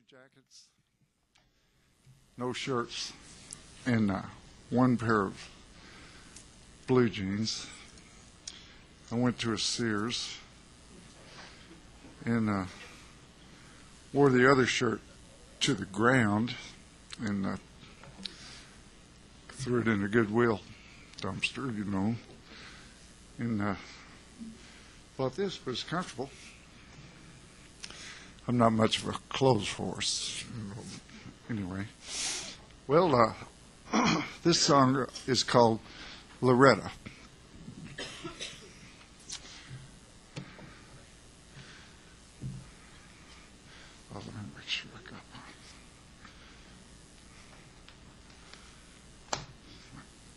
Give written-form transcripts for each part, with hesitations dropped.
jackets, no shirts, and one pair of blue jeans. I went to a Sears and wore the other shirt to the ground and threw it in a Goodwill dumpster, you know, and thought this was comfortable. I'm not much of a clothes horse, anyway. Well, this song is called Loretta. Let me make sure I got my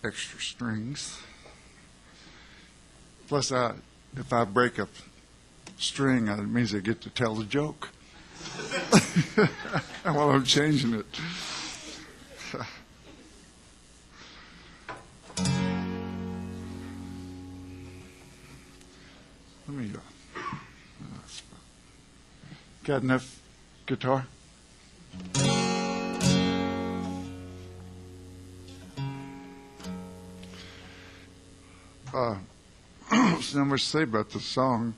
extra strings. Plus, if I break a string, it means I get to tell the joke while I'm changing it. Let me got enough guitar? There's not much to say about the song.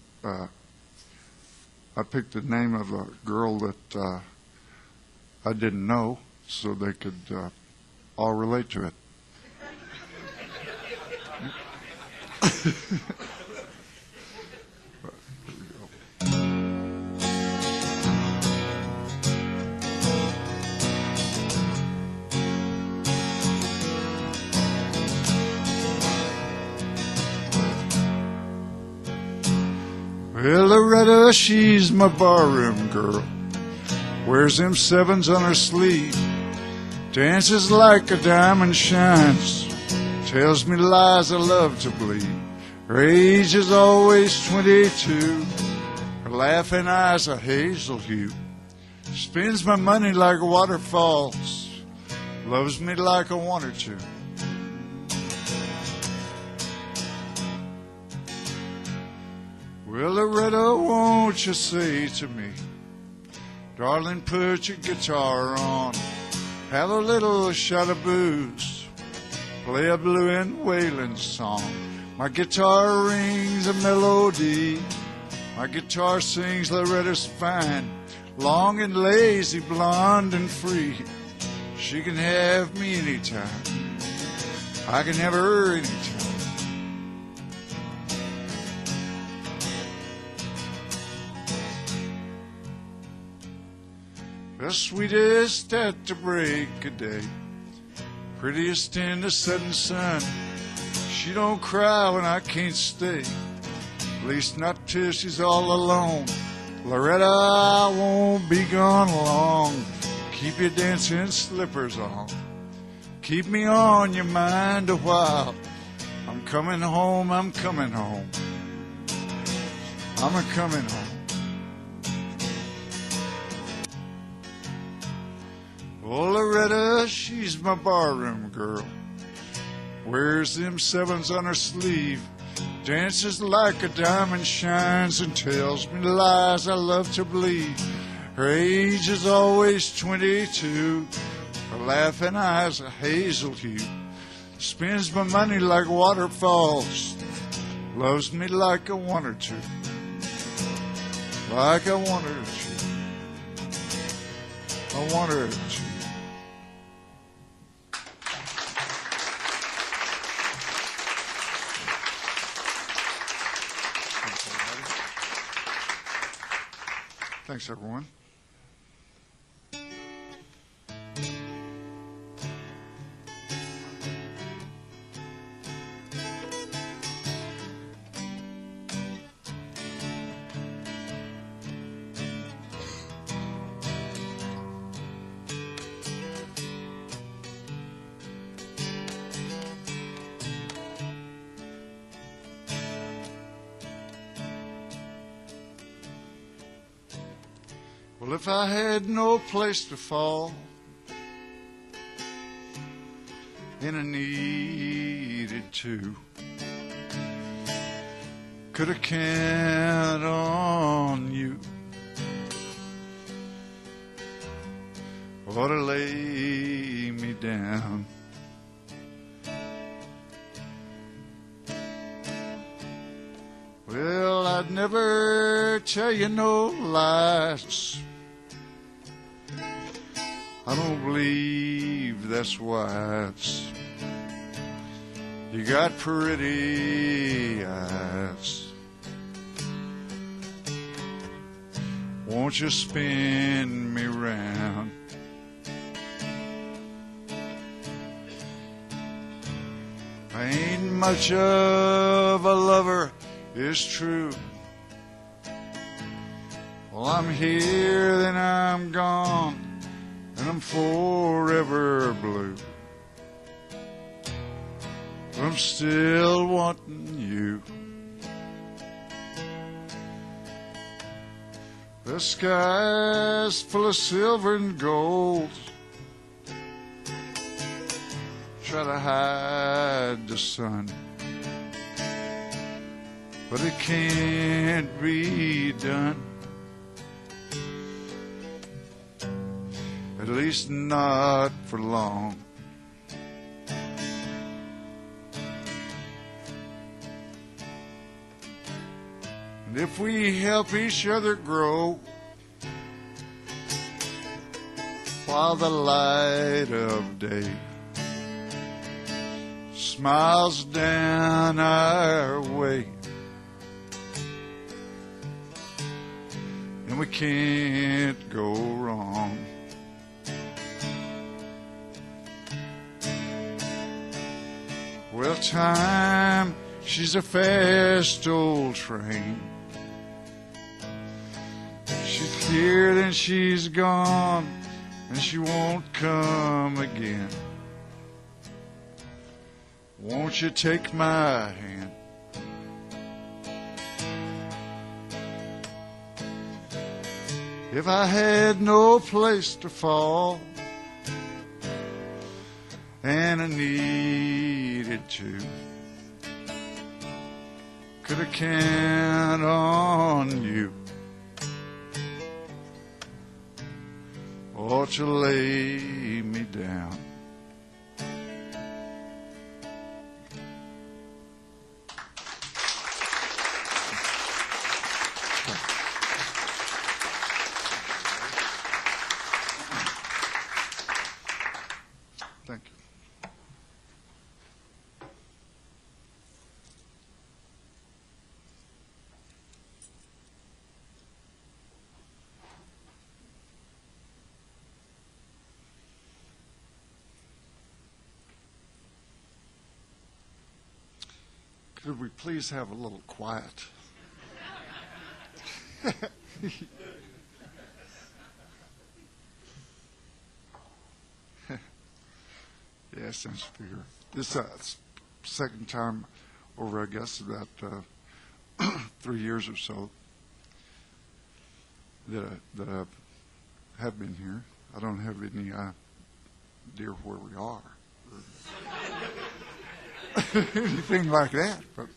I picked the name of a girl that I didn't know so they could all relate to it. Well, Loretta, she's my barroom girl, wears them sevens on her sleeve, dances like a diamond shines, tells me lies I love to believe. Her age is always 22, her laughing eyes a hazel hue, spends my money like waterfalls, loves me like I want her to. Well, Loretta, won't you say to me, darling, put your guitar on, have a little shot of booze, play a blue and wailing song. My guitar rings a melody, my guitar sings Loretta's fine, long and lazy, blonde and free. She can have me anytime, I can have her anytime. The sweetest at the break of day, prettiest in the setting sun. She don't cry when I can't stay, at least not till she's all alone. Loretta, I won't be gone long. Keep your dancing slippers on, keep me on your mind a while. I'm coming home, I'm coming home, I'm a-coming home. Oh, Loretta, she's my barroom girl, wears them sevens on her sleeve, dances like a diamond shines, and tells me lies I love to believe. Her age is always 22, her laughing eyes a hazel hue, spends my money like waterfalls, loves me like I want her to, like I want her to, I want her to. Thanks, everyone. Well, if I had no place to fall and I needed to, could I count on you? ought to lay me down. Well, I'd never tell you no lies. I don't believe that's wise. You got pretty eyes. Won't you spin me round? I ain't much of a lover, it's true. Well, I'm here, then I'm gone, and I'm forever blue. But I'm still wanting you. The sky's full of silver and gold. Try to hide the sun, but it can't be done. At least not for long. And if we help each other grow, while the light of day smiles down our way, and we can't go wrong. Well, time, she's a fast old train. She's here, then she's gone, and she won't come again. Won't you take my hand? If I had no place to fall, and I needed to, could I count on you? Ought you lay me down? Thank you. Could we please have a little quiet? Yeah, since fear. This second time over, I guess, about 3 years or so that I have been here. I don't have any idea where we are. Anything like that, but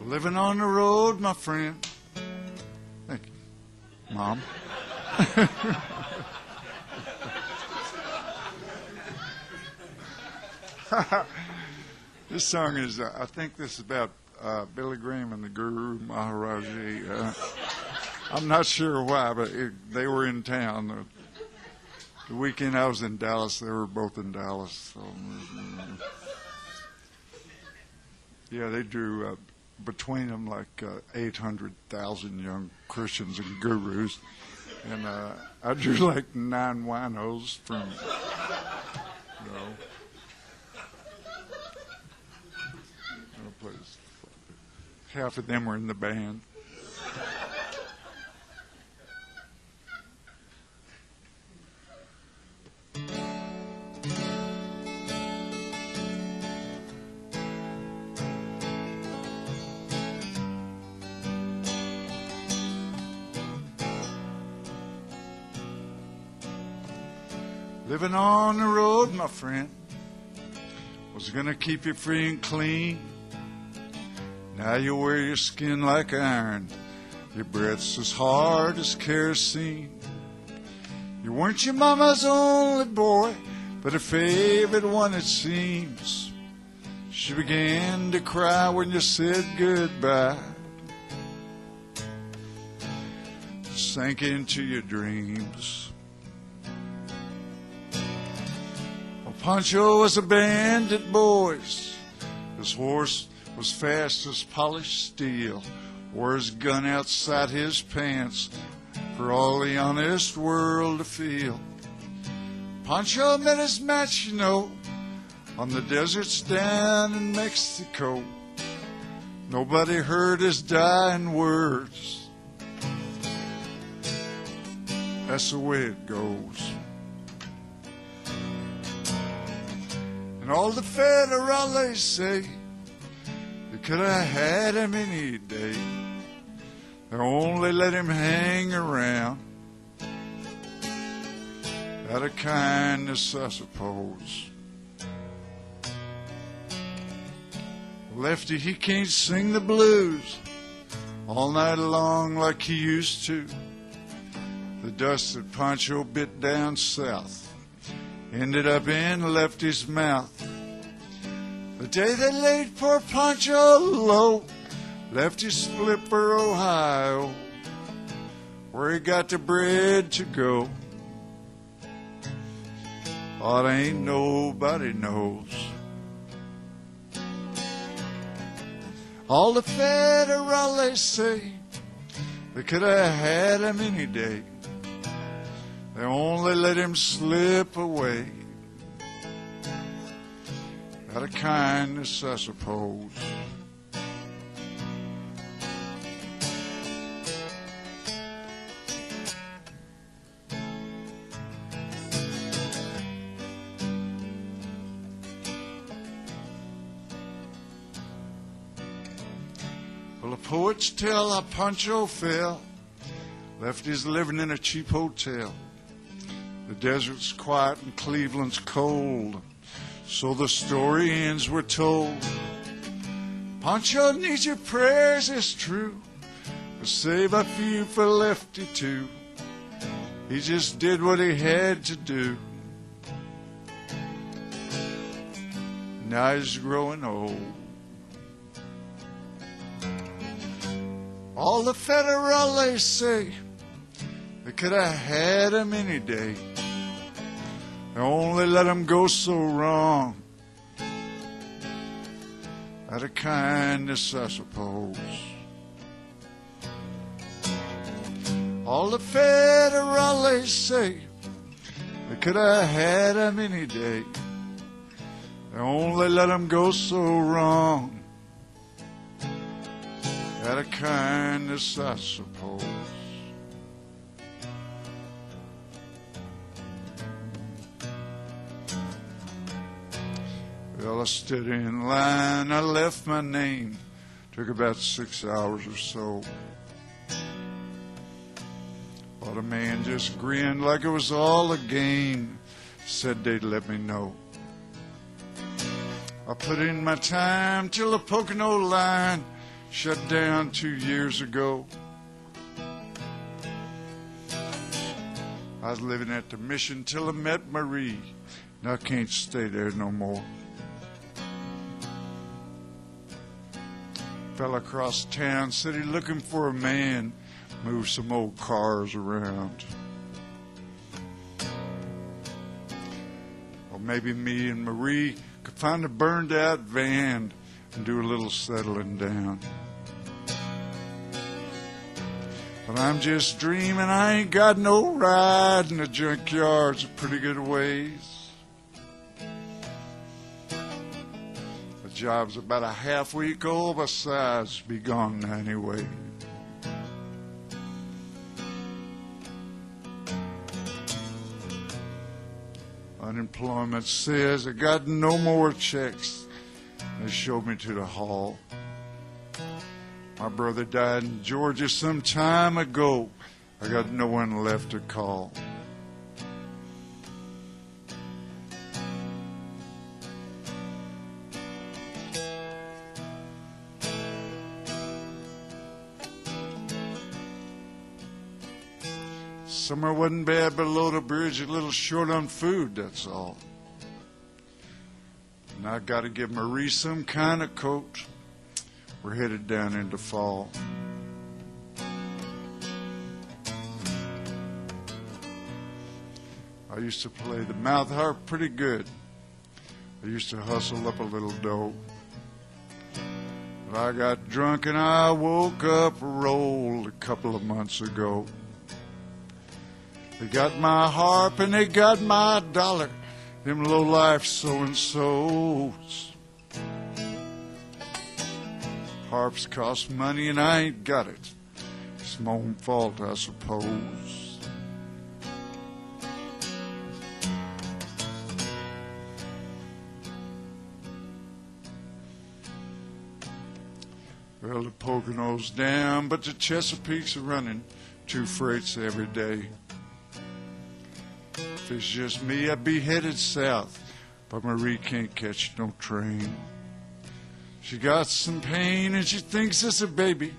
living on the road, my friend. Thank you, Mom. This song is, I think this is about Billy Graham and the Guru Maharaji. I'm not sure why, but they were in town. The weekend I was in Dallas, they were both in Dallas. So, yeah, they drew between them like 800,000 young Christians and gurus. And I drew like 9 winos from, you know. Half of them were in the band. Living on the road, my friend, was gonna keep you free and clean. Now you wear your skin like iron, your breath's as hard as kerosene. You weren't your mama's only boy, but her favorite one it seems. She began to cry when you said goodbye. Sank into your dreams. Well, Pancho was a bandit, boys. His horse was fast as polished steel. Wore his gun outside his pants for all the honest world to feel. Pancho met his match, you know, on the deserts down in Mexico. Nobody heard his dying words. That's the way it goes. And all the federales say they could have had him any day. They only let him hang around out of kindness, I suppose. Lefty, he can't sing the blues all night long like he used to. The dust that Pancho bit down south ended up in Lefty's mouth. The day they laid poor Pancho low, Lefty split for Ohio, where he got the bread to go. Oh, it ain't nobody knows. All the federales say they could have had him any day. They only let him slip away out of kindness, I suppose. Well, the poets tell how Pancho fell, left his living in a cheap hotel. The desert's quiet and Cleveland's cold, so the story ends, we're told. Pancho needs your prayers, it's true, but save a few for Lefty too. He just did what he had to do. Now he's growing old. All the federales say they could have had him any day. They only let him go so wrong out of kindness, I suppose. All the federales say they could have had him any day. They only let him go so wrong out of kindness, I suppose. Well, I stood in line, I left my name. Took about 6 hours or so. But a man just grinned like it was all a game. Said they'd let me know. I put in my time till the Pocono line shut down 2 years ago. I was living at the mission till I met Marie. Now I can't stay there no more. Fell across town, city looking for a man, moved some old cars around. Or maybe me and Marie could find a burned out van and do a little settling down. But I'm just dreaming, I ain't got no ride, and the junkyard's a pretty good ways. The job's about a half week old, besides be gone anyway. Unemployment says I got no more checks. They showed me to the hall. My brother died in Georgia some time ago. I got no one left to call. Summer wasn't bad below the bridge, a little short on food, that's all. And I got to give Marie some kind of coat. We're headed down into fall. I used to play the mouth harp pretty good. I used to hustle up a little dough. But I got drunk and I woke up rolled a couple of months ago. They got my harp and they got my dollar, them low-life so-and-sos. Harps cost money and I ain't got it. It's my own fault, I suppose. Well, the Pocono's down, but the Chesapeake's are running 2 freights every day. If it's just me, I'd be headed south, but Marie can't catch no train. She got some pain and she thinks it's a baby.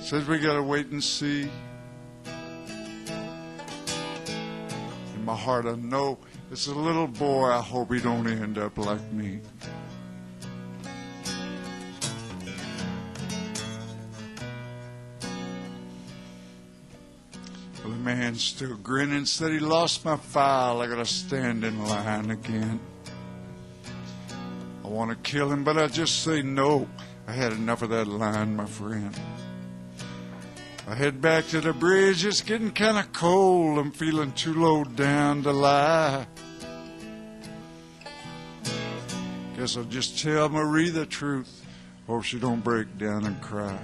Says we gotta wait and see. In my heart I know it's a little boy. I hope he don't end up like me. Well, the man's still grinning, said he lost my file. I gotta stand in line again. I want to kill him, but I just say no. I had enough of that line, my friend. I head back to the bridge. It's getting kind of cold. I'm feeling too low down to lie. Guess I'll just tell Marie the truth. Hope she don't break down and cry.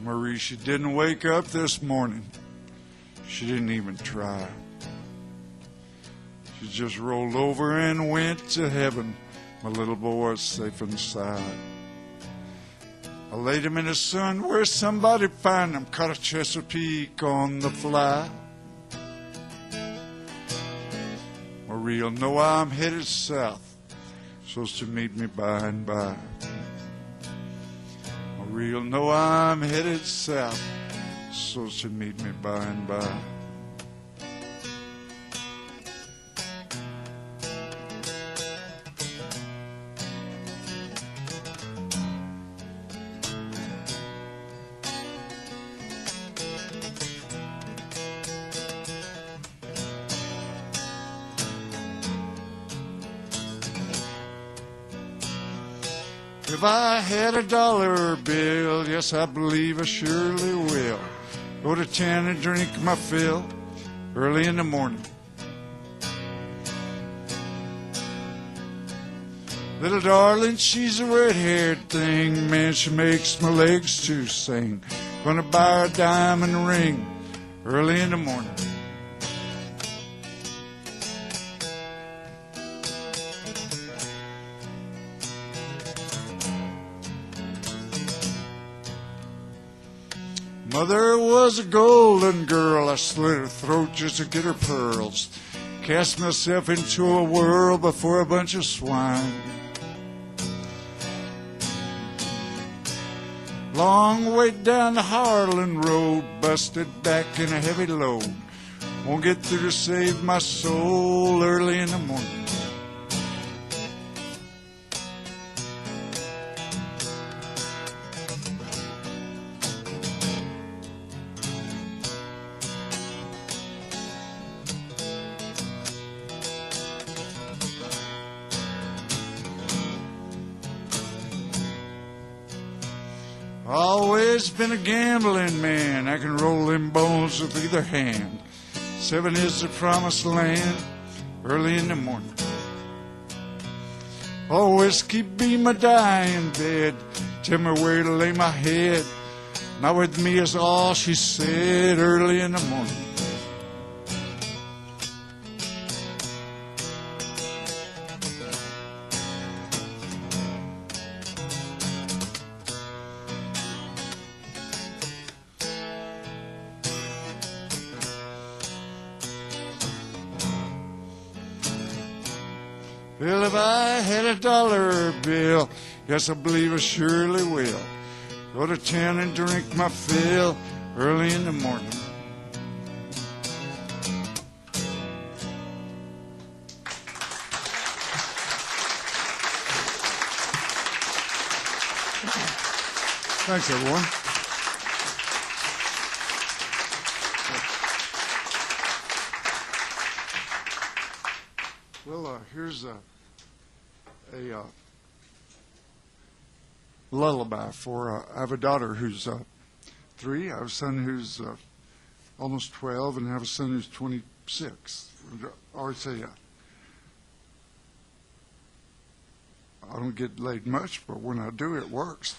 Marie, she didn't wake up this morning. She didn't even try. She just rolled over and went to heaven. My little boy's safe inside. I laid him in the sun where somebody find him. Caught a Chesapeake on the fly. Marie'll know I'm headed south, so's to meet me by and by. Marie'll know I'm headed south, so's to meet me by and by. If I had $1 bill, yes, I believe I surely will. Go to town and drink my fill early in the morning. Little darling, she's a red-haired thing. Man, she makes my legs to sing. Gonna buy her a diamond ring early in the morning. Mother was a golden girl. I slit her throat just to get her pearls. Cast myself into a whirl before a bunch of swine. Long way down the Harlan Road, busted back in a heavy load. Won't get through to save my soul early in the morning. Always been a gambling man. I can roll them bones with either hand. 7 is the promised land early in the morning. Always keep me my dying bed. Tell me where to lay my head. Not with me is all she said early in the morning. Well, if I had $1 bill, yes, I believe I surely will. Go to town and drink my fill early in the morning. Thanks, everyone. Well, here's a lullaby for. I have a daughter who's 3. I have a son who's almost 12, and I have a son who's 26. I always say, I don't get laid much, but when I do, it works.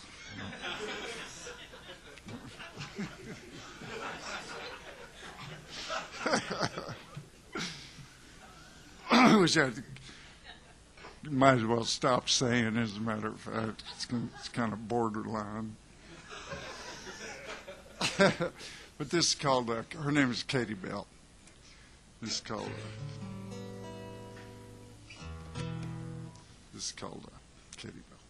Which I might as well stop saying, as a matter of fact. It's kind of borderline. But this is called, her name is Katie Belle. This is called Katie Belle.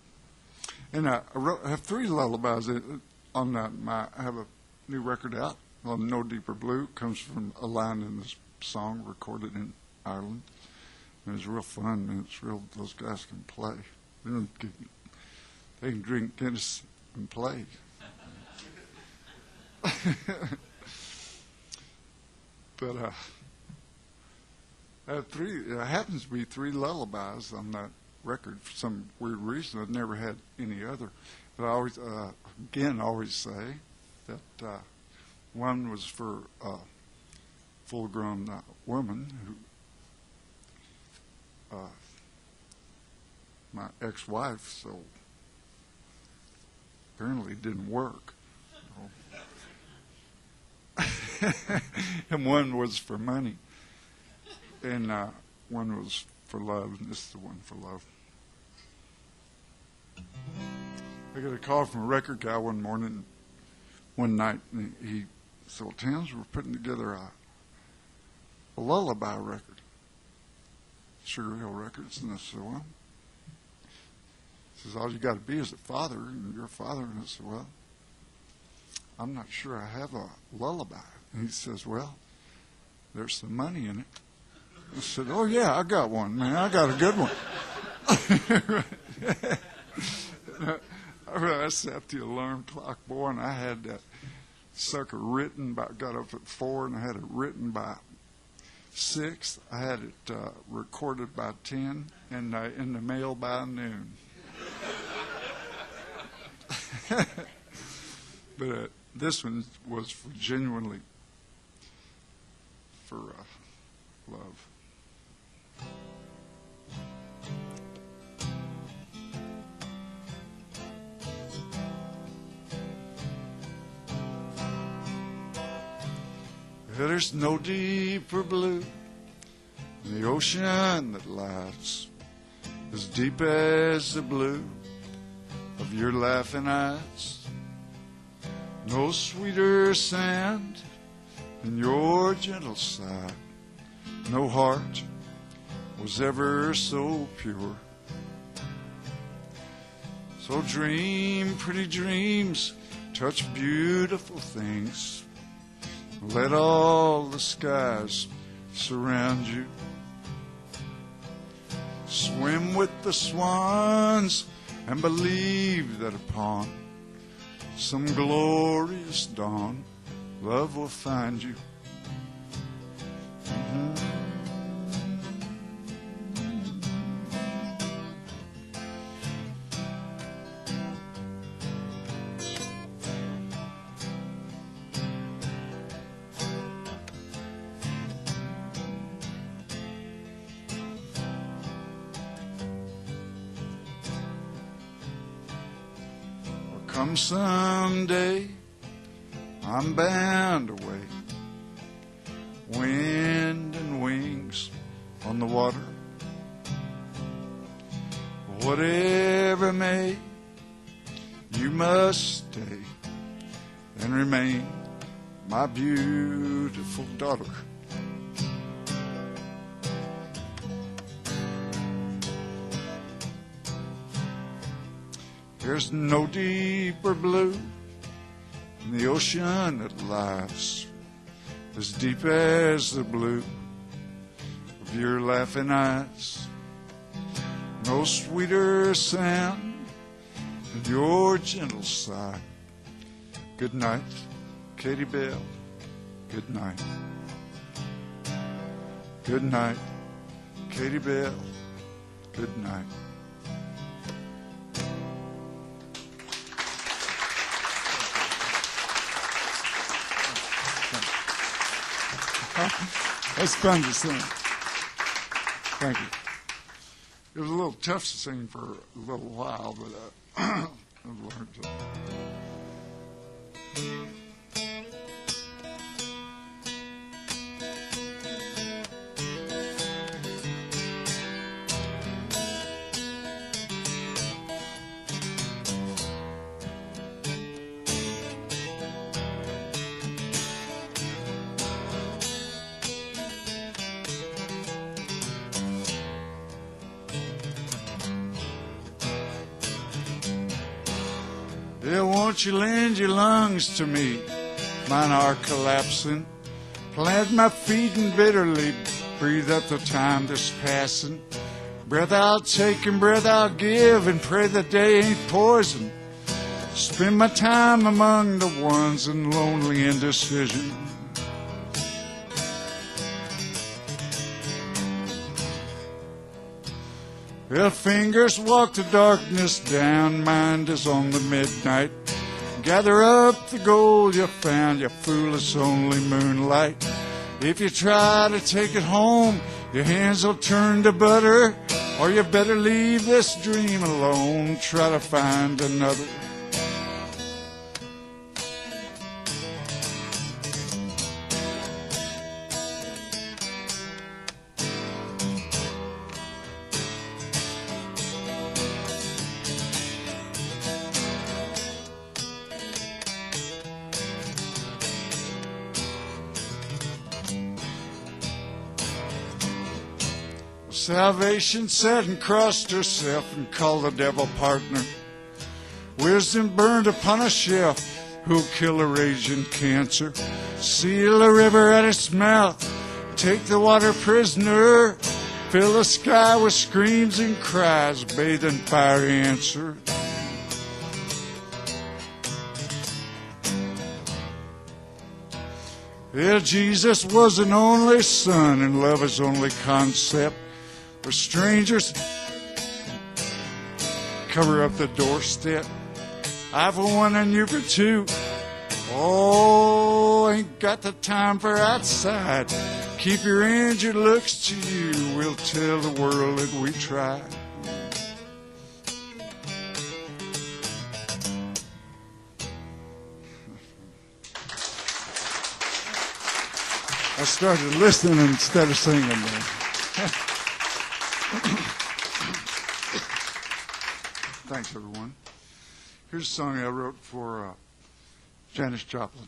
And I have 3 lullabies on that. I have a new record out on No Deeper Blue. It comes from a line in this song recorded in Ireland. And it's real fun, and it's real. Those guys can play. They can drink Guinness and play. But I have 3. It happens to be 3 lullabies on that record for some weird reason. I've never had any other. But I always, always say that one was for a full-grown woman who. My ex-wife, so apparently it didn't work. And one was for money, and one was for love, and this is the one for love. I got a call from a record guy one night, and he said, well, Towns, we're putting together a lullaby record. Sugar Hill Records, and I said, well, he says, all you got to be is a father, and you're a father. And I said, well, I'm not sure I have a lullaby. And he says, well, there's some money in it. I said, oh, yeah, I got one, man. I got a good one. I set the alarm clock, boy, and I had that sucker written by, got up at 4, and I had it written by 6. I had it recorded by 10, and in the mail by noon. But this one was genuinely for love. There's no deeper blue than the ocean that lies as deep as the blue of your laughing eyes. No sweeter sand than your gentle sigh. No heart was ever so pure. So dream pretty dreams, touch beautiful things. Let all the skies surround you. Swim with the swans and believe that upon some glorious dawn, love will find you. Come someday, I'm bound away, wind and wings on the water. Whatever may, you must stay and remain my beautiful daughter. There's no deeper blue than the ocean that lies as deep as the blue of your laughing eyes. No sweeter sound than your gentle sigh. Good night, Katie Belle. Good night. Good night, Katie Belle. Good night. That's fun to sing. Thank you. It was a little tough to sing for a little while, but I've learned to. Yeah, won't you lend your lungs to me? Mine are collapsing. Plant my feet and bitterly breathe up the time that's passing. Breath I'll take and breath I'll give, and pray the day ain't poison. Spend my time among the ones in lonely indecision. Their fingers walk the darkness down, mind is on the midnight. Gather up the gold you found, you fool, it's only moonlight. If you try to take it home, your hands will turn to butter. Or you better leave this dream alone, try to find another. Salvation sat and crossed herself and called the devil partner. Wisdom burned upon a shelf, who'll kill a raging cancer. Seal a river at its mouth, take the water prisoner. Fill the sky with screams and cries, bathe in fire answer. Yeah, Jesus was an only son, and love is only concept. For strangers, cover up the doorstep. I for one and you for two. Oh, ain't got the time for outside. Keep your injured looks to you. We'll tell the world that we tried. I started listening instead of singing there. Thanks, everyone. Here's a song I wrote for Janis Joplin.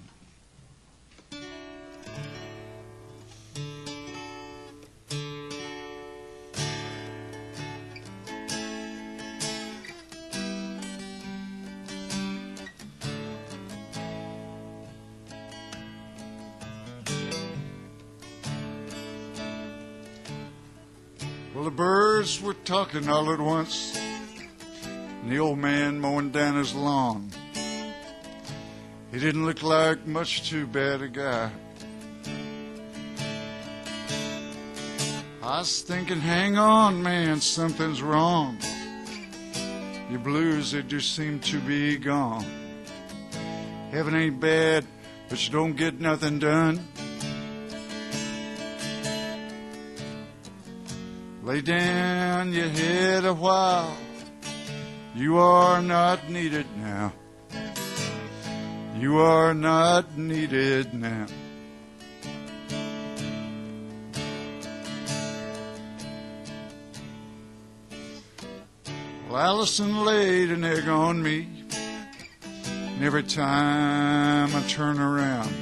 Well, the birds were talking all at once, and the old man mowing down his lawn. He didn't look like much too bad a guy. I was thinking, hang on, man, something's wrong. Your blues, they do seem to be gone. Heaven ain't bad, but you don't get nothing done. Lay down your head a while. You are not needed now. You are not needed now. Well, Allison laid an egg on me, and every time I turn around,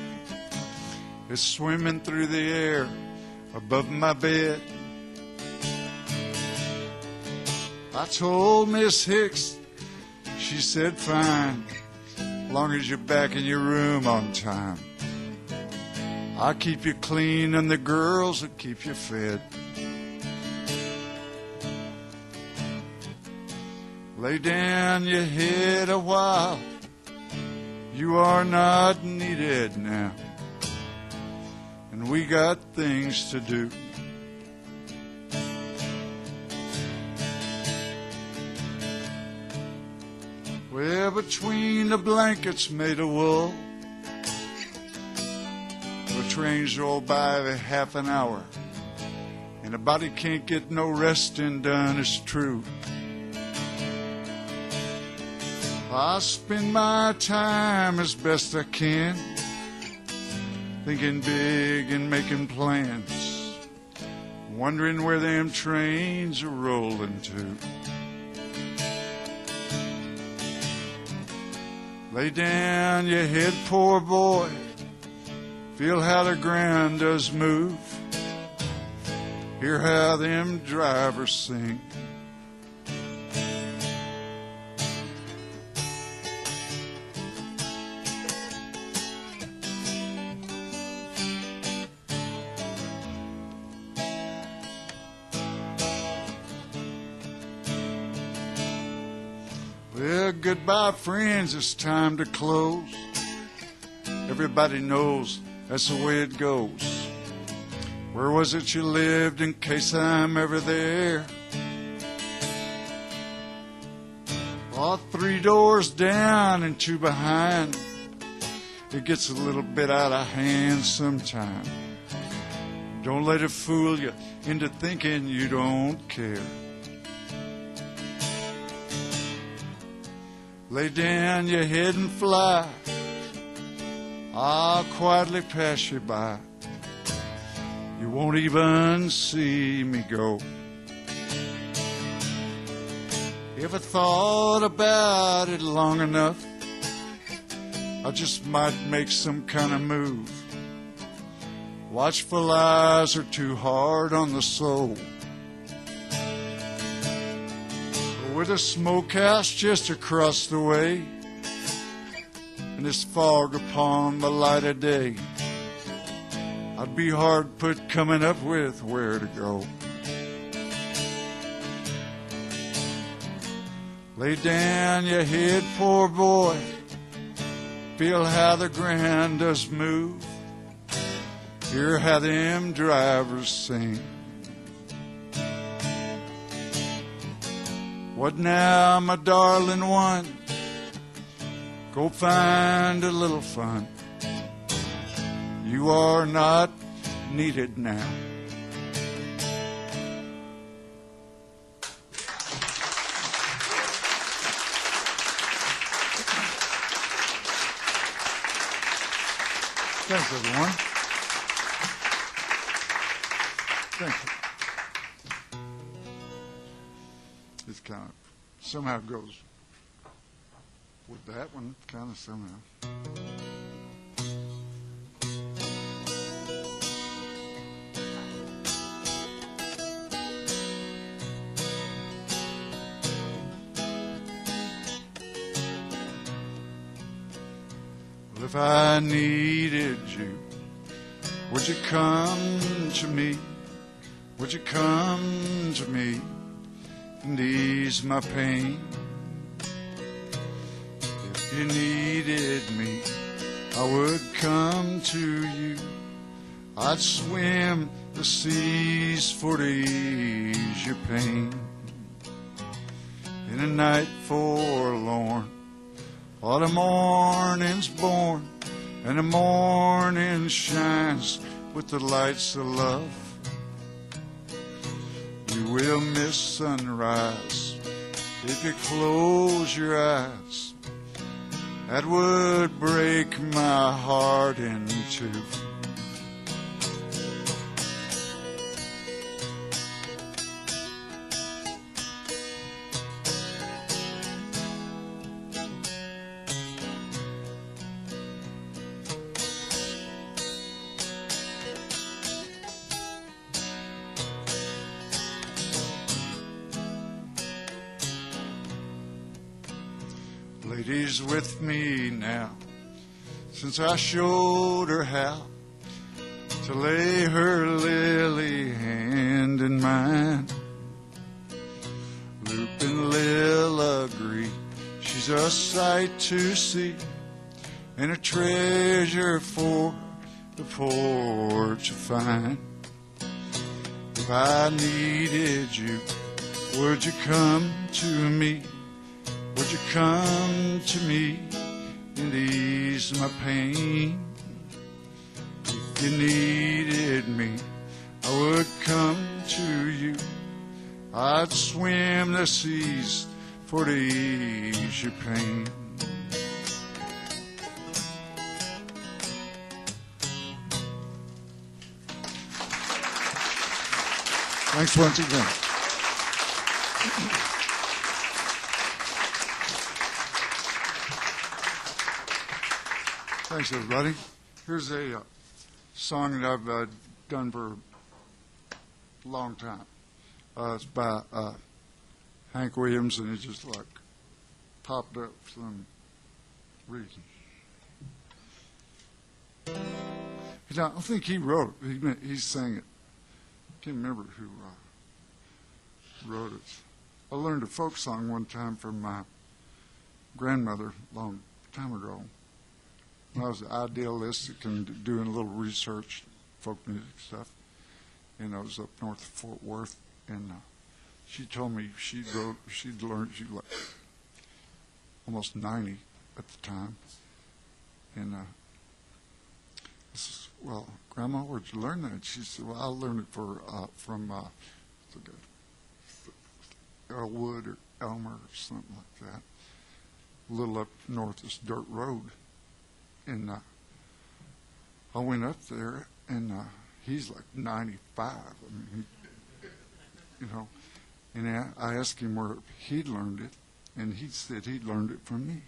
it's swimming through the air above my bed. I told Miss Hicks She said, fine, long as you're back in your room on time. I'll keep you clean and the girls will keep you fed. Lay down your head a while. You are not needed now. And we got things to do. Well, between the blankets made of wool, the trains roll by every half an hour, and the body can't get no resting done, it's true. I spend my time as best I can, thinking big and making plans, wondering where them trains are rolling to. Lay down your head, poor boy, feel how the ground does move, hear how them drivers sing. Well, goodbye, friends, it's time to close. Everybody knows that's the way it goes. Where was it you lived in case I'm ever there? Oh, 3 doors down and 2 behind. It gets a little bit out of hand sometime. Don't let it fool you into thinking you don't care. Lay down your head and fly. I'll quietly pass you by. You won't even see me go. If I thought about it long enough, I just might make some kind of move. Watchful eyes are too hard on the soul. With a smokehouse just across the way, and this fog upon the light of day, I'd be hard put coming up with where to go. Lay down your head, poor boy, feel how the ground does move, hear how them drivers sing. What now, my darling one? Go find a little fun. You are not needed now. Thanks, everyone. Thank you. It's kind of somehow goes with that one, kind of somehow. Well, if I needed you, would you come to me? Would you come to me and ease my pain? If you needed me, I would come to you. I'd swim the seas for to ease your pain. In a night forlorn, while the morning's born, and the morning shines with the lights of love, you will miss sunrise if you close your eyes. That would break my heart in two. Lady's with me now, since I showed her how to lay her lily hand in mine. Luke and Lil agree she's a sight to see and a treasure for the poor to find. If I needed you, would you come to me? Would you come to me and ease my pain? If you needed me, I would come to you. I'd swim the seas for to ease your pain. Thanks once again. Thanks, everybody. Here's a song that I've done for a long time. It's by Hank Williams, and it just like popped up for some reason. I don't think he wrote it. He sang it. I can't remember who wrote it. I learned a folk song one time from my grandmother a long time ago. When I was idealistic and doing a little research, folk music stuff, and I was up north of Fort Worth, and she told me she'd learned, she was like almost 90 at the time, and I said, well, Grandma, where'd you learn that? She said, well, I learned it from Elwood or Elmer or something like that, a little up north this dirt road. And I went up there, and he's like 95. I mean, and I asked him where he'd learned it, and he said he'd learned it from me.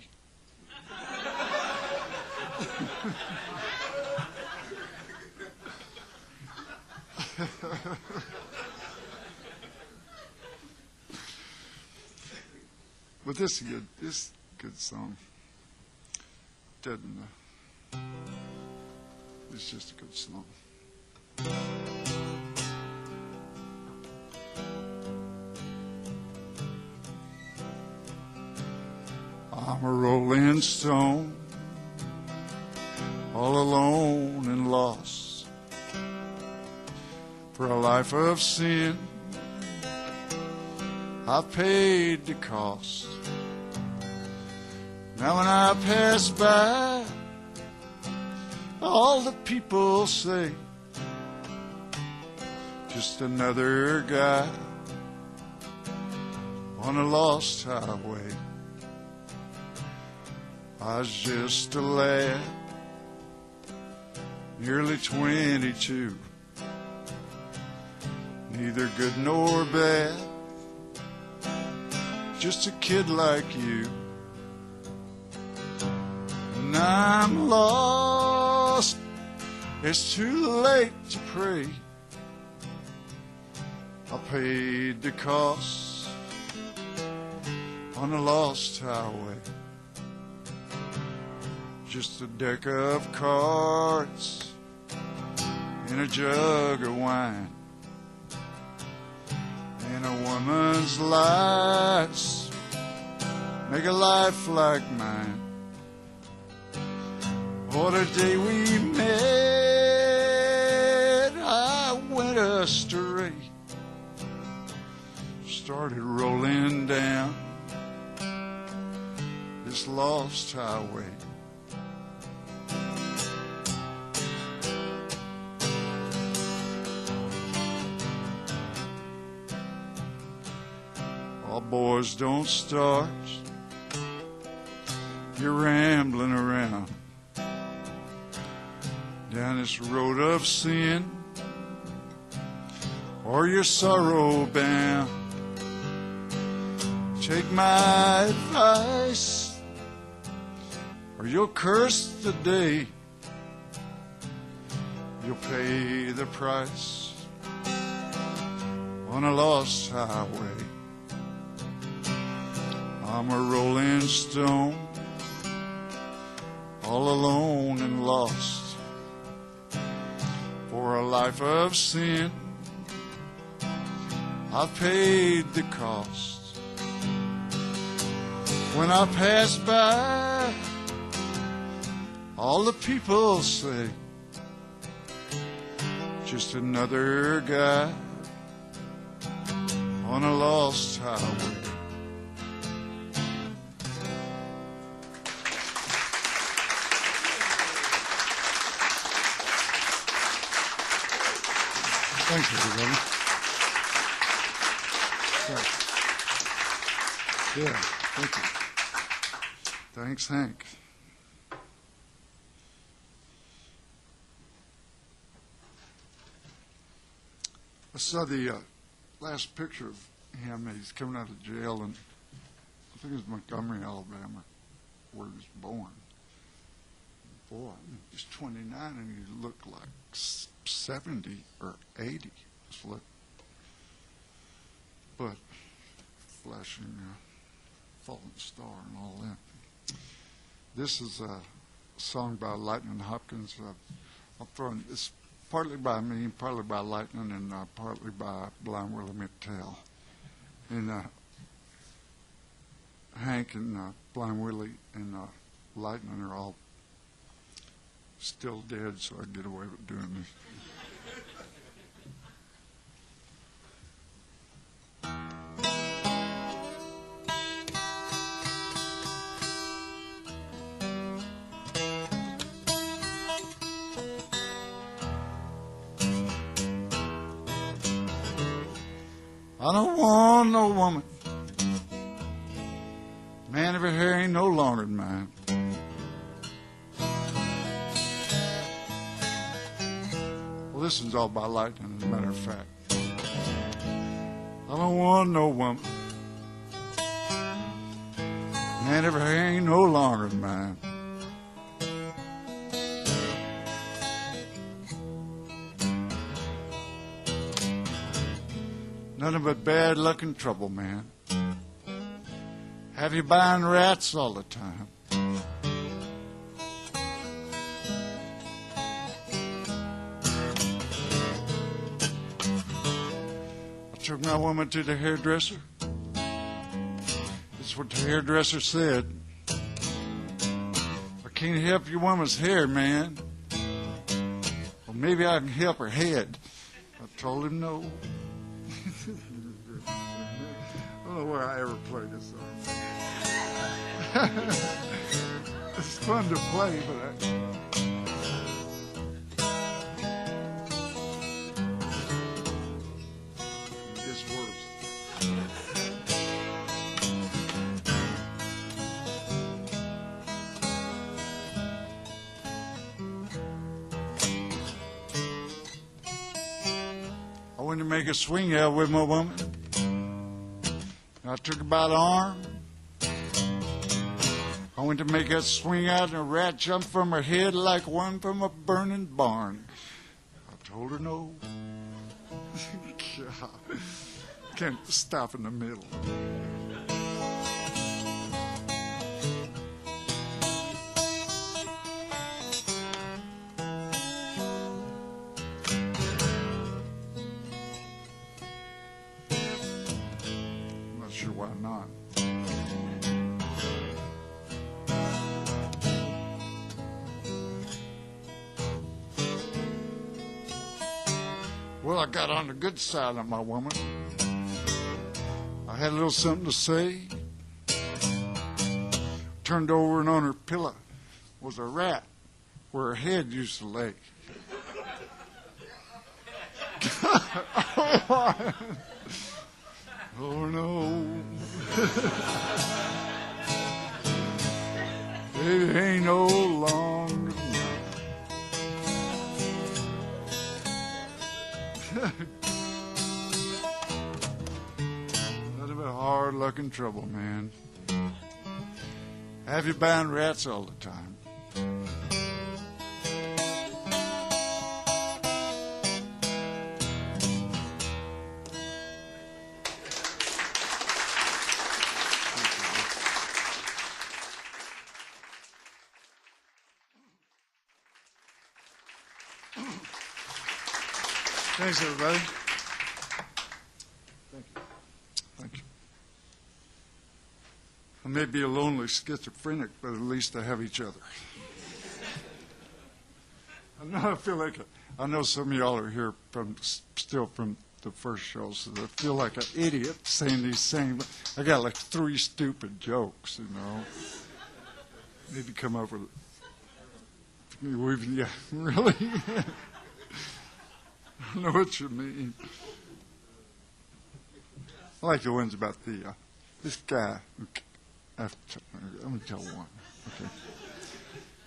But this is good. This is a good song. Doesn't. It's just a good song. I'm a rolling stone, all alone and lost, for a life of sin. I've paid the cost. Now when I pass by, all the people say, just another guy on a lost highway. I was just a lad, nearly 22, neither good nor bad, just a kid like you. And I'm lost, it's too late to pray. I paid the cost on a lost highway. Just a deck of cards and a jug of wine, and a woman's lies make a life like mine. What a day we met, I went astray, started rolling down this lost highway. All boys don't start, you're rambling around down this road of sin, or you're sorrow bound. Take my advice, or you'll curse the day. You'll pay the price on a lost highway. I'm a rolling stone, all alone and lost, for a life of sin. I've paid the cost. When I pass by, all the people say, just another guy on a lost highway. Thank you, everybody. Yeah, thank you. Thanks, Hank. I saw the last picture of him. He's coming out of jail, and I think it was Montgomery, Alabama, where he was born. Boy, he's 29, and he looked like 70 or 80. But flashing fallen star and all that. This is a song by Lightning Hopkins. I'm throwing it's partly by me, partly by Lightning, and partly by Blind Willie McTell. And Hank and Blind Willie and Lightning are all still dead, so I get away with doing this. I don't want no woman. Man of her hair ain't no longer than mine. Well, this one's all by Lightning, as a matter of fact. I don't want no woman. Man of her hair ain't no longer than mine. Nothing but bad luck and trouble, man. Have you buying rats all the time? I took my woman to the hairdresser. That's what the hairdresser said. I can't help your woman's hair, man. Well, maybe I can help her head. I told him no. I don't know where I ever played this song. It's fun to play, but it just works. I went to make a swing out with my woman. I took her by the arm. I went to make her swing out, and a rat jumped from her head like one from a burning barn. I told her no. God. Can't stop in the middle. Why not? Well, I got on the good side of my woman. I had a little something to say. Turned over, and on her pillow was a rat where her head used to lay. Oh no. It ain't no longer nothing but hard luck and trouble, man. Have you buying rats all the time? Thanks, everybody. Thank you. Thank you. I may be a lonely schizophrenic, but at least I have each other. I feel like I know some of y'all are here still from the first show, so I feel like an idiot saying these same. I got like 3 stupid jokes, you know. Need to come up with. Yeah, really. I know what you mean. I like the ones about this guy. I'm going to tell one. Okay.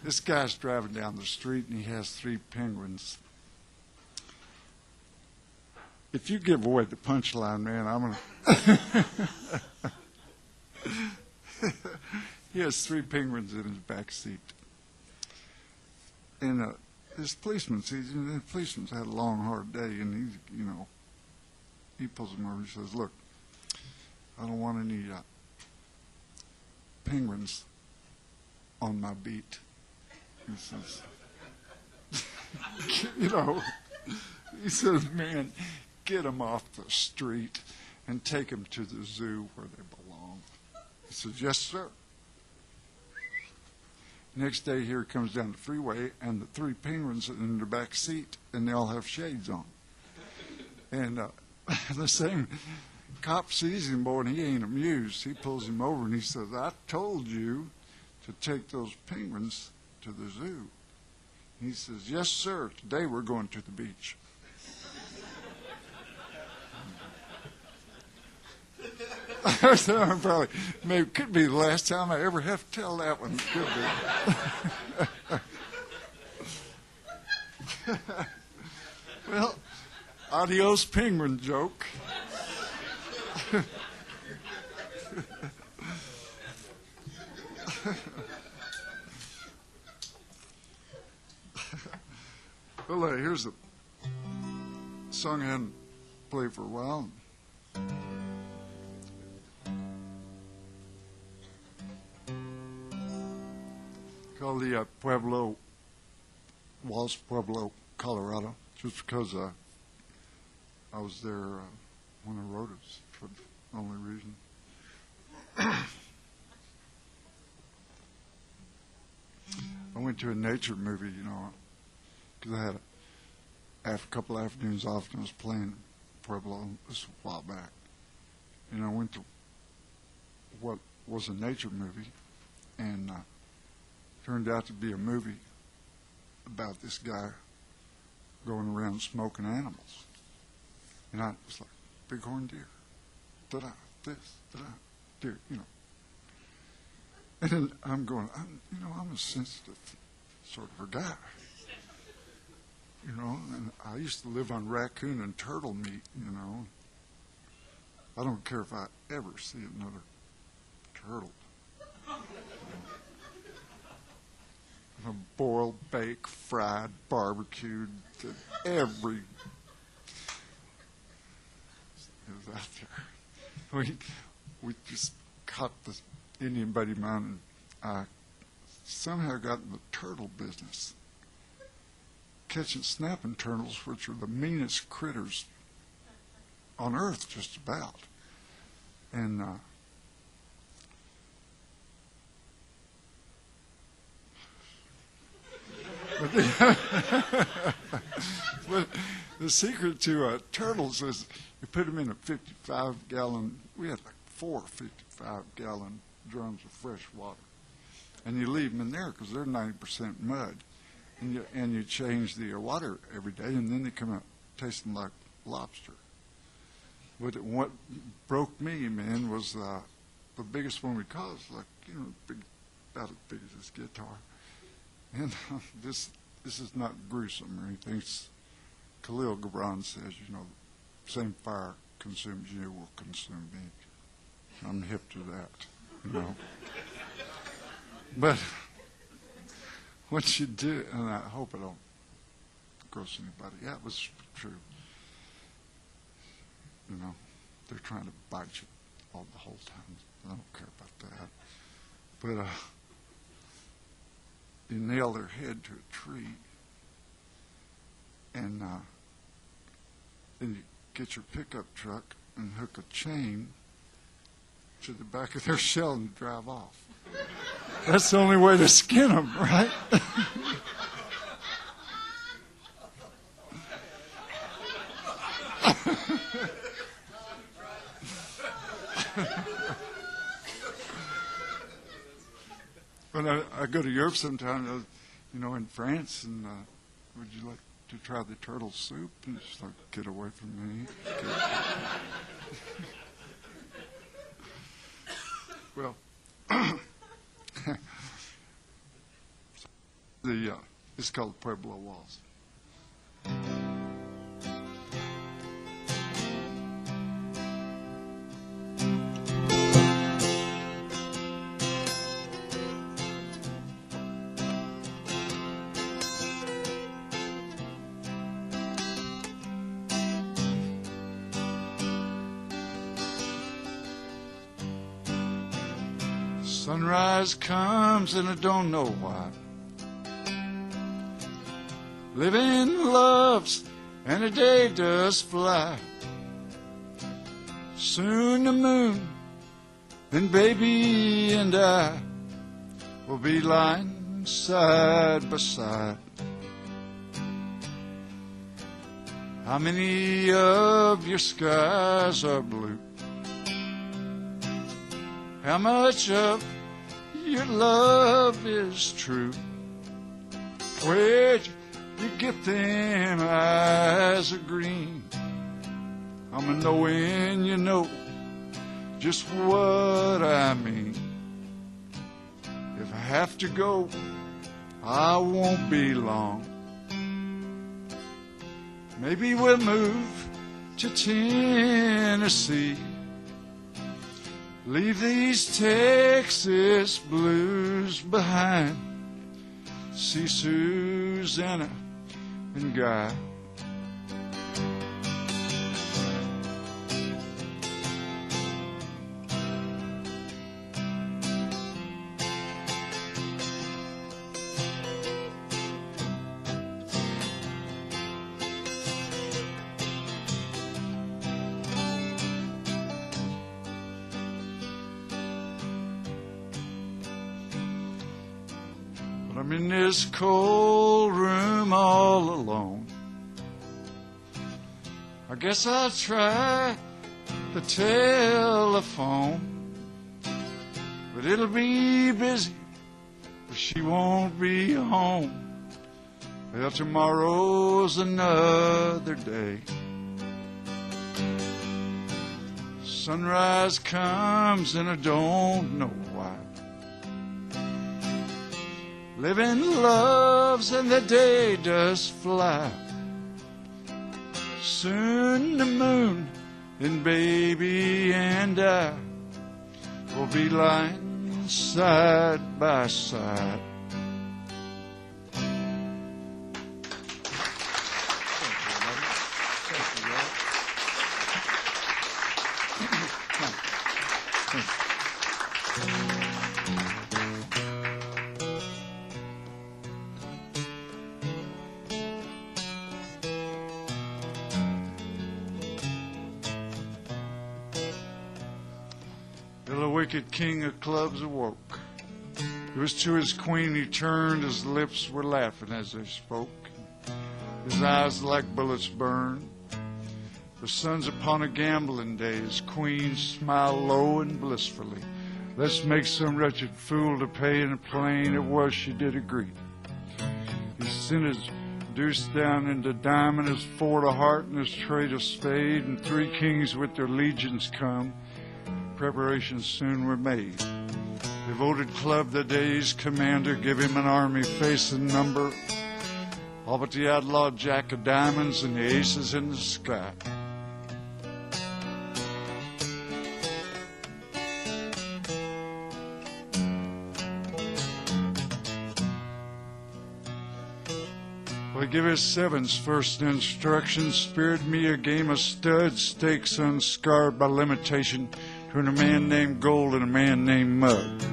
This guy's driving down the street and he has 3 penguins. If you give away the punchline, man, I'm going to. He has 3 penguins in his back seat. And this policeman's had a long, hard day, and he pulls him over. He says, "Look, I don't want any penguins on my beat." He says, he says, "Man, get them off the street and take them to the zoo where they belong." He says, "Yes, sir." Next day, here he comes down the freeway, and the 3 penguins are in the back seat, and they all have shades on. And the same cop sees him, boy, and he ain't amused. He pulls him over, and he says, "I told you to take those penguins to the zoo." He says, "Yes, sir. Today we're going to the beach." Probably, maybe it could be the last time I ever have to tell that one. It could be. Well, adios penguin joke. Well, here's a song I hadn't played for a while. Called the Pueblo Waltz, Pueblo, Colorado, just because I was there when I wrote it, for the only reason. I went to a nature movie, because I had a couple afternoons off and I was playing Pueblo this a while back. And I went to what was a nature movie, and turned out to be a movie about this guy going around smoking animals. And I was like, bighorn deer, deer, And then I'm going, I'm a sensitive sort of a guy. And I used to live on raccoon and turtle meat, I don't care if I ever see another turtle. Boiled, baked, fried, barbecued, every it was out there. We just caught this Indian buddy of mine, and I somehow got in the turtle business, catching snapping turtles, which are the meanest critters on earth, just about. And but the secret to turtles is you put them in a 55-gallon, we had like 4 55-gallon drums of fresh water. And you leave them in there because they're 90% mud. And you change the water every day, and then they come out tasting like lobster. But what broke me, man, was the biggest one we caught was like, about as big as this guitar. And this is not gruesome or anything. It's, Khalil Gibran says, same fire consumes you will consume me. I'm hip to that, But what you do, and I hope I don't gross anybody. Yeah, it was true. They're trying to bite you all the whole time. I don't care about that. But you nail their head to a tree, and then you get your pickup truck and hook a chain to the back of their shell and drive off. That's the only way to skin them, right? When I go to Europe sometimes, in France, and would you like to try the turtle soup? And it's like, get away from me. Well, it's called Pueblo Waltz. Sunrise comes and I don't know why. Living loves and the day does fly. Soon the moon and baby and I will be lying side by side. How many of your skies are blue? How much of your love is true? Where'd you get them eyes of green? I'm a knowing you know just what I mean. If I have to go, I won't be long. Maybe we'll move to Tennessee. Leave these Texas blues behind. See Susanna and Guy. I'm in this cold room all alone. I guess I'll try the telephone, but it'll be busy, but she won't be home. Well, tomorrow's another day. Sunrise comes and I don't know why. Living loves and the day does fly. Soon the moon and baby and I will be lying side by side. The wicked king of clubs awoke. It was to his queen he turned. His lips were laughing as they spoke. His eyes like bullets burned. The sun's upon a gambling day. His queen smiled low and blissfully. Let's make some wretched fool to pay in a plain. It was, she did agree. He sent his deuce down into diamond, his four to heart, and his trade of spade, and three kings with their legions come. Preparations soon were made. They voted club the day's commander, give him an army face and number, all but the outlaw jack of diamonds and the aces in the sky. Well, he give his sevens first instructions, spared me a game of studs, stakes unscarred by limitation, between a man named Gold and a man named Mud.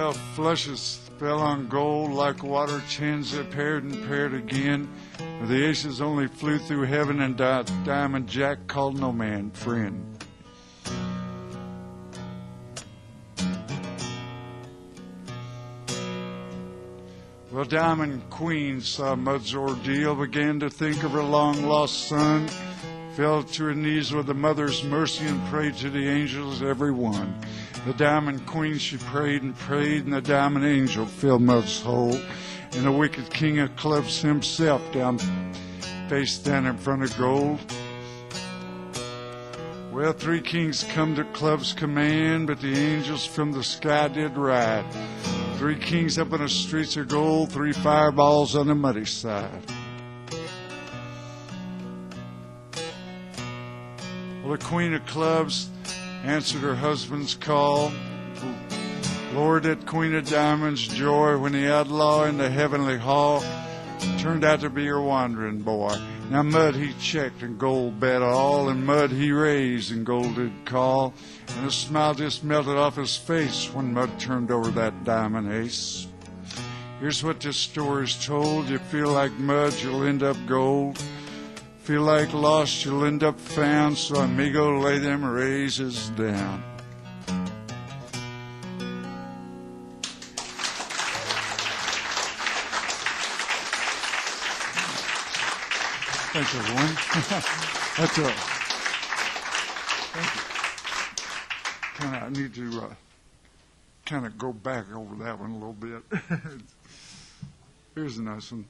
Well, flushes fell on gold like water chins that paired and paired again. The aces only flew through heaven, and Diamond Jack called no man friend. Well, Diamond Queen saw Mud's ordeal, began to think of her long-lost son, fell to her knees with a mother's mercy and prayed to the angels, every one. The Diamond Queen, she prayed and prayed, and the Diamond Angel filled Mud's hole. And the wicked king of clubs himself face down in front of gold. Well, 3 kings come to club's command, but the angels from the sky did ride. 3 kings up in the streets of gold, 3 fireballs on the muddy side. Well, the queen of clubs answered her husband's call. Lord, that queen of diamonds' joy when the outlaw in the heavenly hall turned out to be her wandering boy. Now Mud he checked and gold bet all, and Mud he raised and gold did call. And a smile just melted off his face when Mud turned over that diamond ace. Here's what this story's told. You feel like mud, you'll end up gold. Feel like lost, you'll end up found. So amigo, lay them raises down. Thanks, everyone. That's a. I need to kind of go back over that one a little bit. Here's a nice one.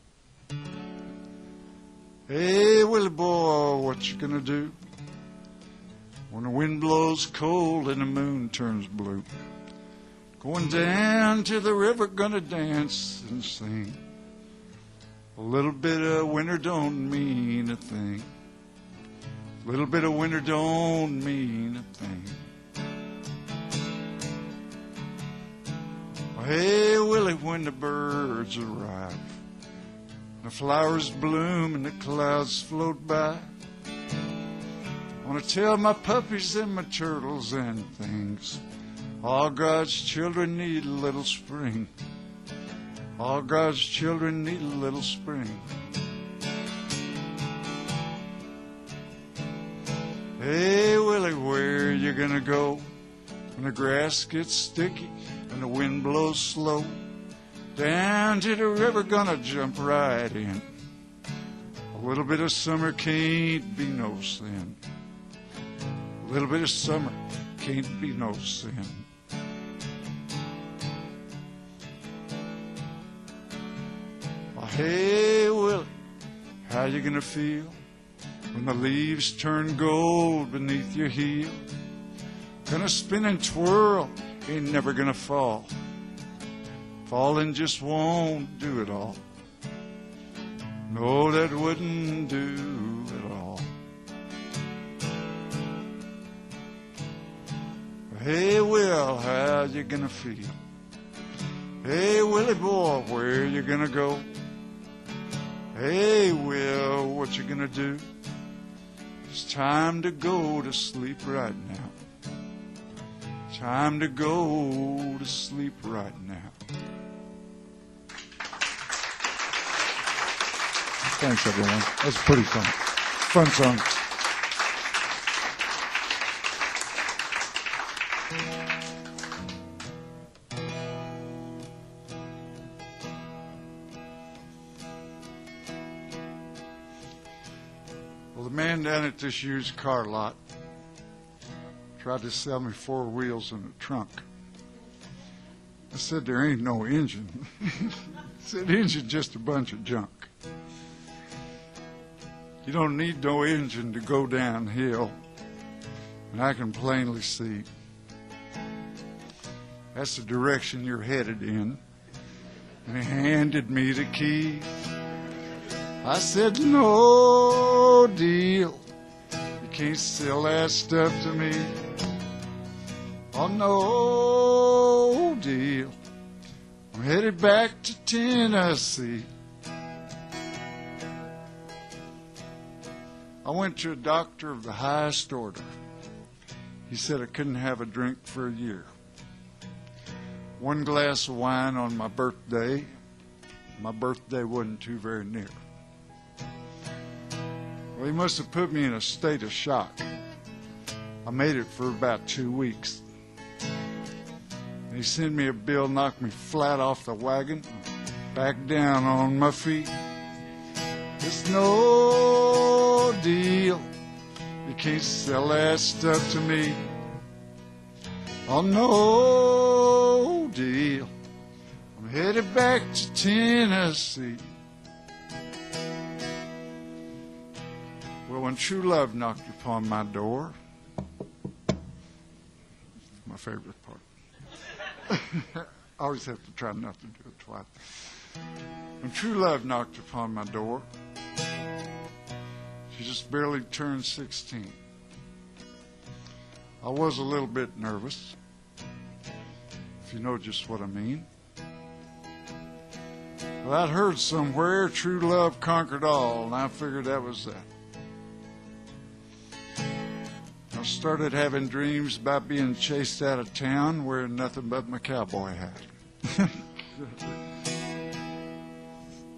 Hey, Willy Boy, what you gonna do when the wind blows cold and the moon turns blue? Going down to the river, gonna dance and sing. A little bit of winter don't mean a thing. A little bit of winter don't mean a thing. Hey, Willie, when the birds arrive, the flowers bloom and the clouds float by, I want to tell my puppies and my turtles and things, all God's children need a little spring. All God's children need a little spring. Hey, Willie, where you gonna go when the grass gets sticky and the wind blows slow? Down to the river, gonna jump right in. A little bit of summer can't be no sin. A little bit of summer can't be no sin. Hey, Willie, how you gonna feel when the leaves turn gold beneath your heel? Gonna spin and twirl, ain't never gonna fall. Falling just won't do it all. No, that wouldn't do it all. Hey, Will, how you gonna feel? Hey, Willie Boy, where you gonna go? Hey, Will, what you gonna do? It's time to go to sleep right now. Time to go to sleep right now. Thanks, everyone. That's pretty fun. Fun song. Down at this used car lot tried to sell me 4 wheels and a trunk. I said, there ain't no engine. I said, engine's just a bunch of junk. You don't need no engine to go downhill, and I can plainly see that's the direction you're headed in. And he handed me the keys. I said, no deal. You can't sell that stuff to me. Oh, no deal. I'm headed back to Tennessee. I went to a doctor of the highest order. He said I couldn't have a drink for a year. one glass of wine on my birthday. My birthday wasn't too very near. Well, he must have put me in a state of shock. I made it for about 2 weeks. He sent me a bill, knocked me flat off the wagon, back down on my feet. It's no deal. You can't sell that stuff to me. Oh, no deal. I'm headed back to Tennessee. Well, when true love knocked upon my door, my favorite part. I always have to try not to do it twice. When true love knocked upon my door, she just barely turned 16. I was a little bit nervous, if you know just what I mean. Well, I'd heard somewhere true love conquered all, and I figured that was that. I started having dreams about being chased out of town wearing nothing but my cowboy hat.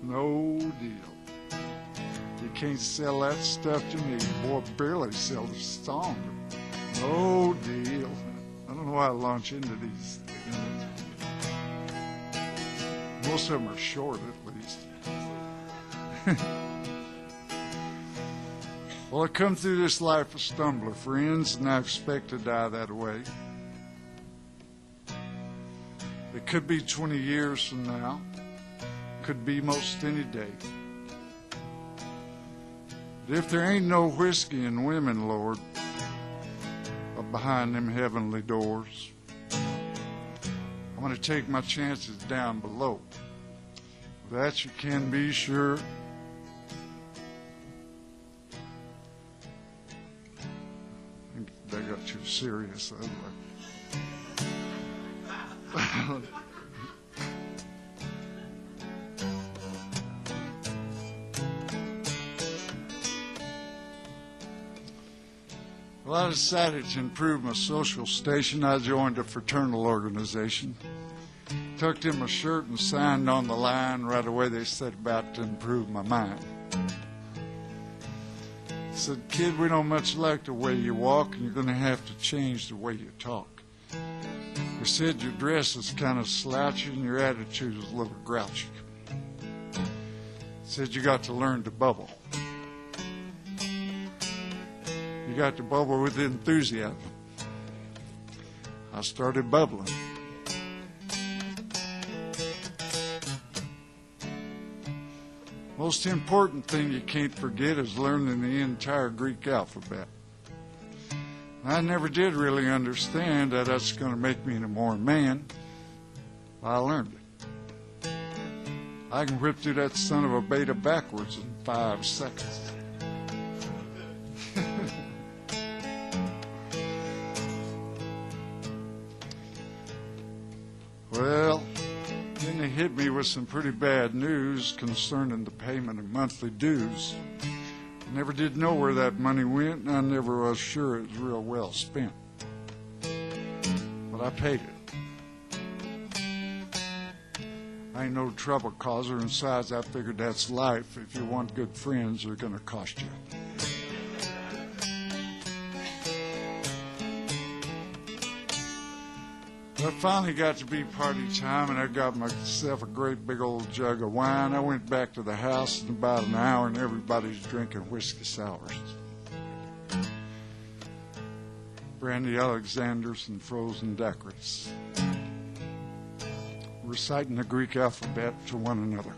No deal. You can't sell that stuff to me. Boy, barely sell the song. No deal. I don't know why I launch into these. Most of them are short, at least. Well, I come through this life a stumbler, friends, and I expect to die that way. It could be 20 years from now. Could be most any day. But if there ain't no whiskey and women, Lord, up behind them heavenly doors, I'm going to take my chances down below. That you can be sure. That got too serious. Well, I decided to improve my social station. I joined a fraternal organization. Tucked in my shirt and signed on the line. Right away they said about to improve my mind. Said, kid, we don't much like the way you walk, and you're going to have to change the way you talk. We said your dress is kind of slouchy and your attitude is a little grouchy. Said you got to learn to bubble. You got to bubble with enthusiasm. I started bubbling. Most important thing you can't forget is learning the entire Greek alphabet. I never did really understand that that's going to make me a more man. I learned it. I can whip through that son of a beta backwards in 5 seconds. Well, then they hit me with some pretty bad news concerning the payment of monthly dues. I never did know where that money went, and I never was sure it was real well spent. But I paid it. I ain't no trouble causer, and besides, I figured that's life. If you want good friends, they're going to cost you. I finally got to be party time, and I got myself a great big old jug of wine. I went back to the house in about an hour, and everybody's drinking whiskey sours. Brandy Alexanders and frozen daiquiris. Reciting the Greek alphabet to one another.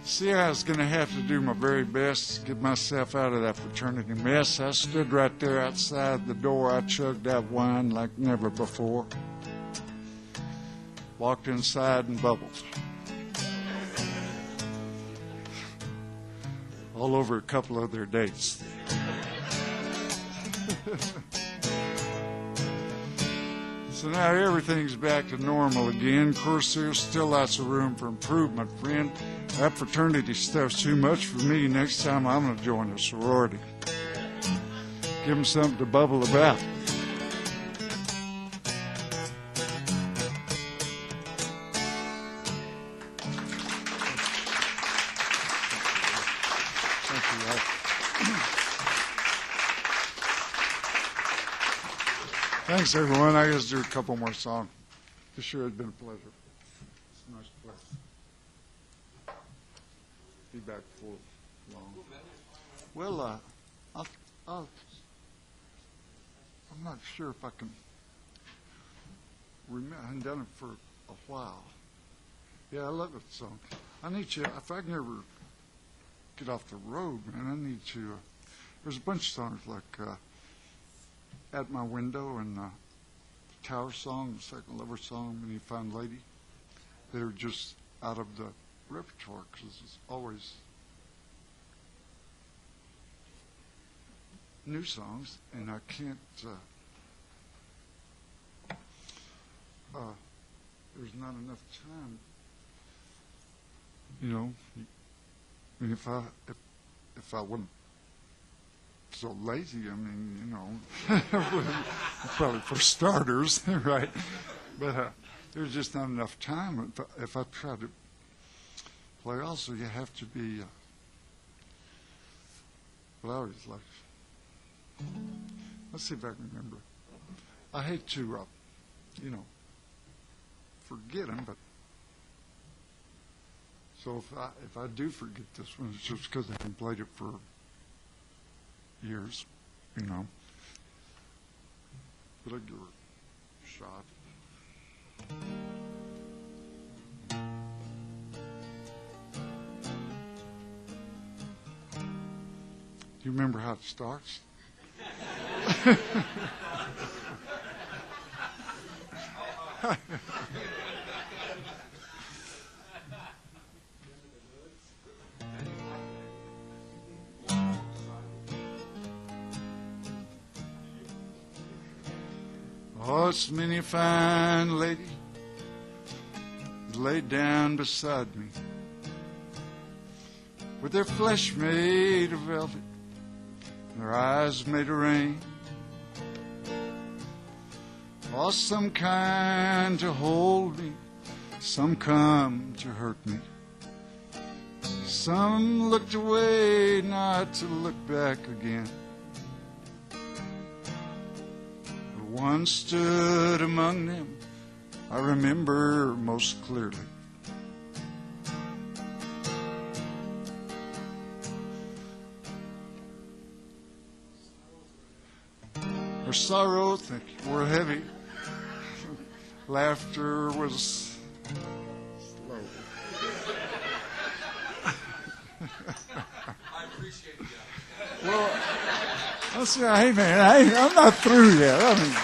See, I was going to have to do my very best to get myself out of that fraternity mess. I stood right there outside the door. I chugged that wine like never before. Walked inside and bubbled. All over a couple of their dates. So now everything's back to normal again. Of course, there's still lots of room for improvement, friend. That fraternity stuff's too much for me. Next time I'm going to join a sorority. Give them something to bubble about. Thanks, everyone. I guess do a couple more songs. For sure, it's been a pleasure. It's a nice place. Be back for long. Well, I'm not sure if I can remember. I haven't done it for a while. Yeah, I love that song. I need to, if I can ever get off the road, man, I need to. There's a bunch of songs like At My Window and the Tower Song, the Second Lover Song, When You Find Lady. They're just out of the repertoire because it's always new songs, and I can't. There's not enough time. You know, I mean, if I wasn't so lazy, I mean, you know, probably for starters, right? But there's just not enough time. If I try to play, also you have to be. Well, I always like. Let's see if I can remember. I hate to, you know, forget them, but so if I do forget this one, it's just because I haven't played it for years, you know. But I'll give it a shot. Do you remember how it starts? Oh, it's many a fine lady laid down beside me, with their flesh made of velvet, and their eyes made of rain. Oh, some kind to hold me, some come to hurt me. Some looked away not to look back again. But one stood among them I remember most clearly. Her sorrow, think you, were heavy. Laughter was slow. I appreciate that. Well, let's see. Hey, man, I'm not through yet. I mean,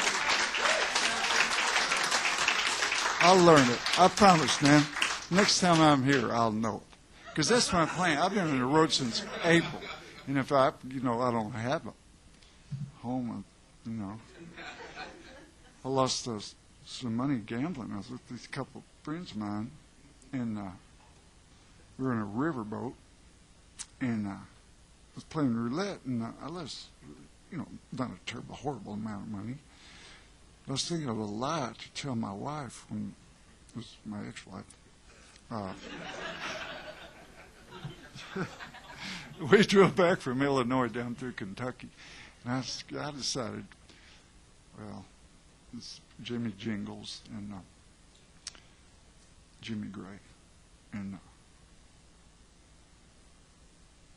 I'll learn it. I promise, man. Next time I'm here, I'll know it. Because that's my plan. I've been on the road since April. And if I don't have a home, I lost some money gambling. I was with these couple of friends of mine, and we were in a riverboat, and I was playing roulette, and I lost, not a terrible, horrible amount of money. I was thinking of a lie to tell my wife, when it was my ex-wife. We drove back from Illinois down through Kentucky, and I decided, well, it's Jimmy Jingles and Jimmy Gray, and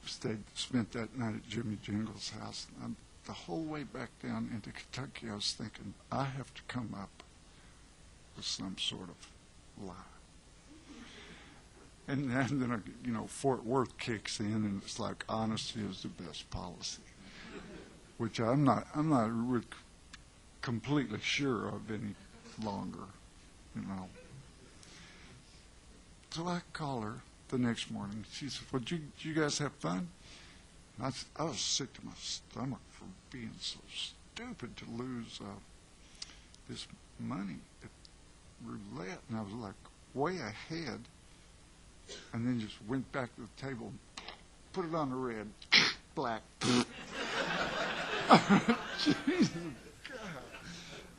spent that night at Jimmy Jingles' house. And the whole way back down into Kentucky, I was thinking, I have to come up with some sort of lie. And then, Fort Worth kicks in, and it's like honesty is the best policy, which I'm not completely sure of any longer, So I call her the next morning. She said, "Well, did you guys have fun?" And I was sick to my stomach for being so stupid to lose this money at roulette, and I was like way ahead, and then just went back to the table, put it on the red, black. Jesus, God.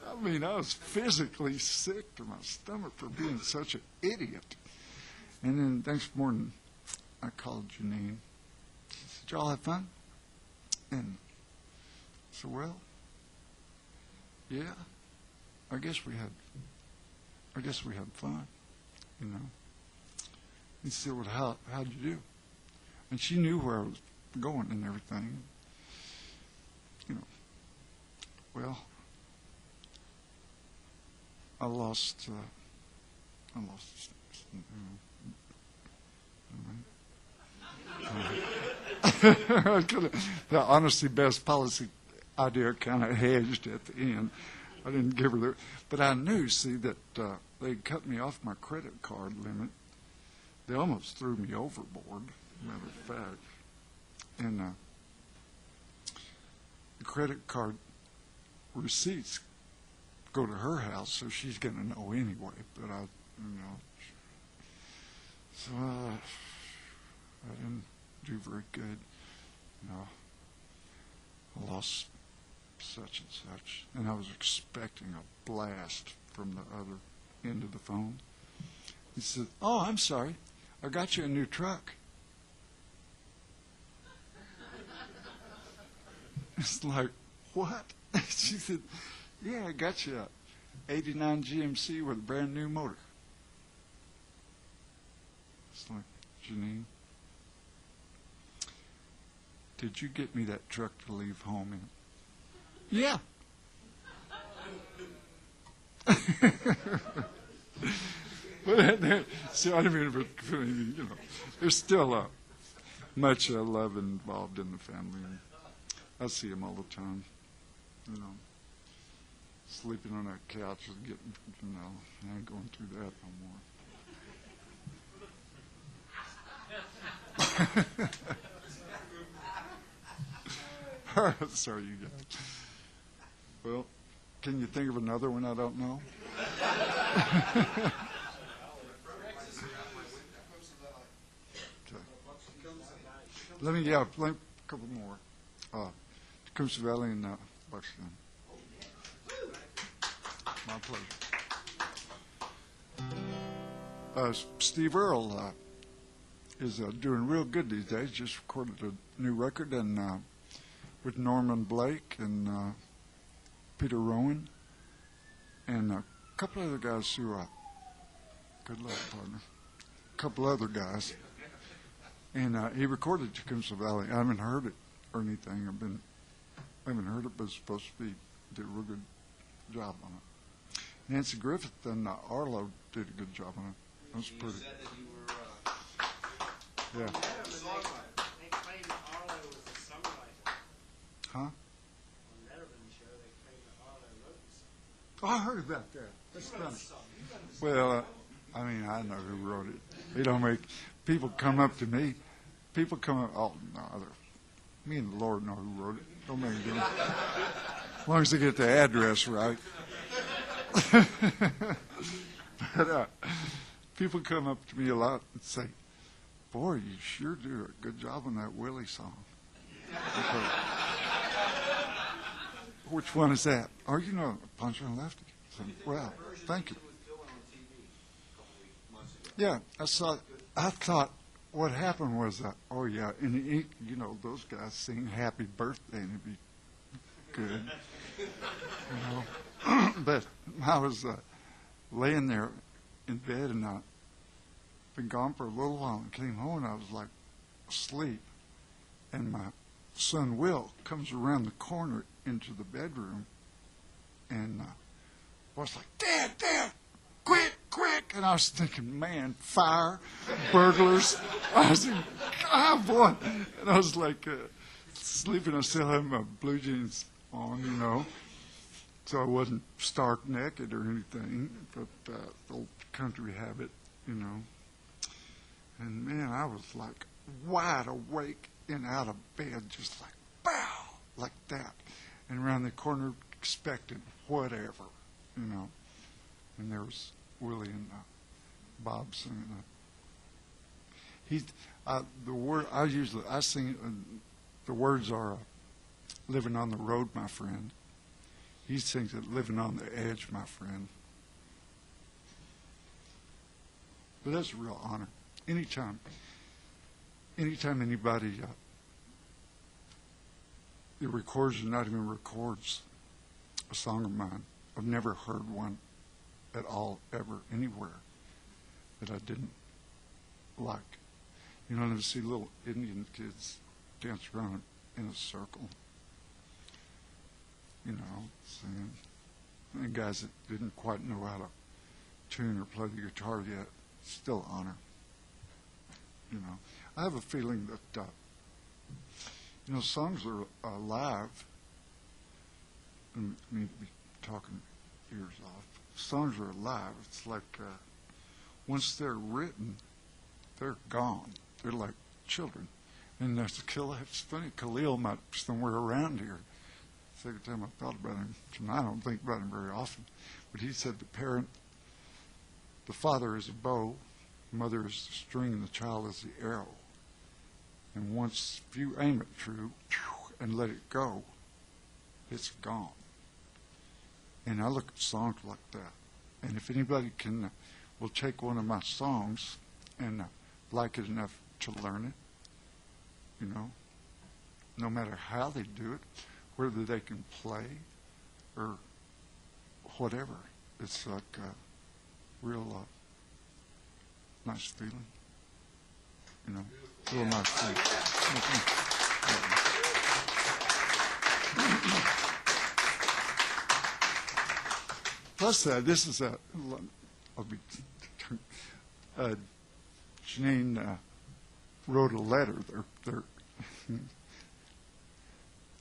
I mean, I was physically sick to my stomach for being such an idiot. And then the next morning, I called Jeanene. She said, y'all have fun? And I said, well, yeah, I guess we had fun, you know. He said, well, how'd you do? And she knew where I was going and everything. You know, well, I lost, the honesty best policy idea kind of hedged at the end. I didn't give her but I knew, see, that they cut me off my credit card limit. They almost threw me overboard, matter of fact. And the credit card receipts go to her house, so she's going to know anyway. But so I didn't do very good. You know, I lost such and such, and I was expecting a blast from the other end of the phone. He said, "Oh, I'm sorry, I got you a new truck." It's like, what? She said, "Yeah, I got you a 89 GMC with a brand new motor." It's like, Jeanene, did you get me that truck to leave home in? Yeah. But so I mean, you know, there's still much love involved in the family. And I see them all the time. You know, sleeping on that couch and getting, you know, I ain't going through that no more. Sorry, you guys. Well, can you think of another one I don't know? Let me a couple more. Tecumseh Valley and Buckskin. My pleasure. Steve Earle is doing real good these days. Just recorded a new record and with Norman Blake and Peter Rowan and a couple other guys who good luck, partner. A couple other guys. And he recorded Tecumseh Valley. I haven't heard it or anything. I haven't heard it, but it's supposed to be, did a real good job on it. Nancy Griffith and Arlo did a good job on it. That was pretty. You said that you were, Yeah. They claimed that Arlo was the songwriter. Huh? On Letterman show, they claimed that Arlo wrote the song. Oh, I heard about that. That's funny. Well, I mean, I know who wrote it. They don't make people come up to me. People come up. Oh no, me and the Lord know who wrote it. Don't make me do it. As long as they get the address right. But people come up to me a lot and say, "Boy, you sure do a good job on that Willie song." Okay. Which one is that? Oh, you know, Pancho Lefty. So, well, thank you. Yeah, I thought what happened was oh yeah, and you know, those guys sing Happy Birthday and it'd be good, you know. But I was laying there in bed and I'd been gone for a little while and came home and I was like asleep, and my son Will comes around the corner into the bedroom and I was like, Dad, quick! And I was thinking, man, fire, burglars. I was thinking, God, boy. And I was like sleeping. I still had my blue jeans on, you know. So I wasn't stark naked or anything, but the old country habit, you know. And, man, I was like wide awake and out of bed, just like, bow, like that. And around the corner expecting whatever, you know. And there was Willie and Bob singing the word I sing. The words are living on the road, my friend. He sings it, living on the edge, my friend. But that's a real honor. Anytime anybody that records or not even records a song of mine, I've never heard one at all, ever, anywhere, that I didn't like. You know, I see little Indian kids dance around in a circle, you know, singing. And guys that didn't quite know how to tune or play the guitar yet, still honor. You know, I have a feeling that, you know, songs are alive. I mean, be talking ears off. Songs are alive. It's like once they're written, they're gone. They're like children. And that's it's funny, Khalil might be somewhere around here. Second time I thought about him tonight, I don't think about him very often. But he said the father is a bow, the mother is the string, and the child is the arrow. And once if you aim it true and let it go, it's gone. And I look at songs like that. And if anybody will take one of my songs and like it enough to learn it, you know, no matter how they do it, whether they can play or whatever, it's like a real nice feeling. You know, real nice feeling. Plus, this is Jeanene wrote a letter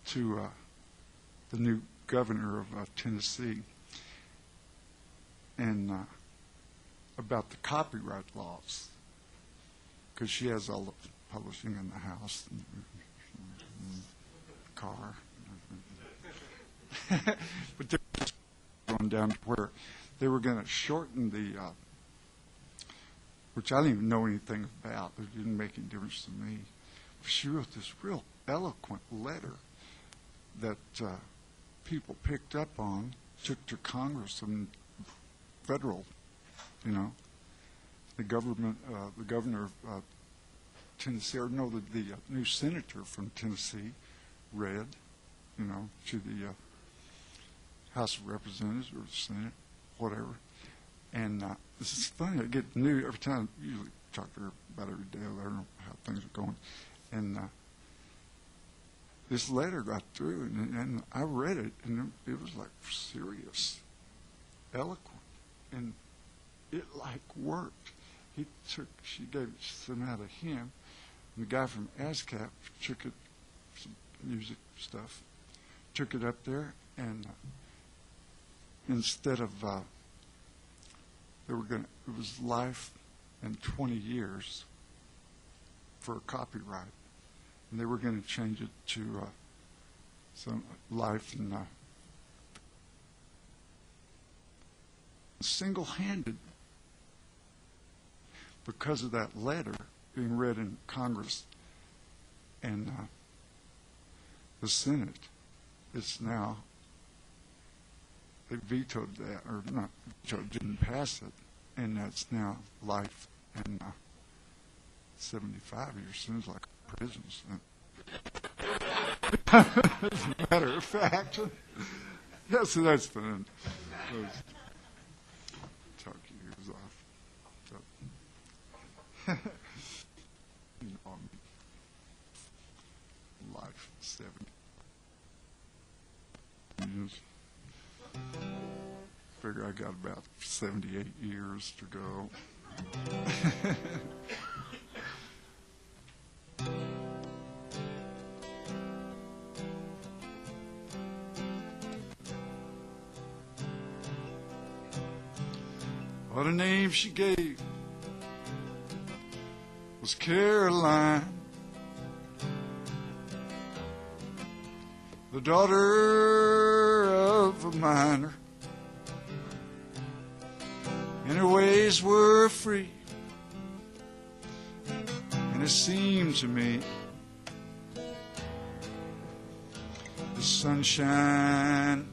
to the new governor of Tennessee, and about the copyright laws, because she has all the publishing in the house, and car. But they're just going down to where they were going to shorten the, which I didn't even know anything about. It didn't make any difference to me. But she wrote this real eloquent letter that people picked up on, took to Congress and federal, you know, the governor of Tennessee, or no, the new senator from Tennessee read, you know, to the House of Representatives or the Senate, whatever. And this is funny. I get new every time. I usually talk to her about every day. I don't know how things are going. And this letter got through, and I read it, and it was like serious, eloquent, and it like worked. She sent out a hymn, and the guy from ASCAP took it, some music stuff, took it up there, and instead of it was life and 20 years for a copyright. And they were going to change it to some life and single-handed, because of that letter being read in Congress and the Senate. It's now, they vetoed that, or not vetoed, didn't pass it, and that's now life and 75 years. Seems like a prison sentence. As a matter of fact. Yeah, so that's fun. Talk your ears off. So, you know, life 70 years. Figure I got about 78 years to go. What a name she gave was Caroline, the daughter of a miner, and her ways were free. And it seemed to me sunshine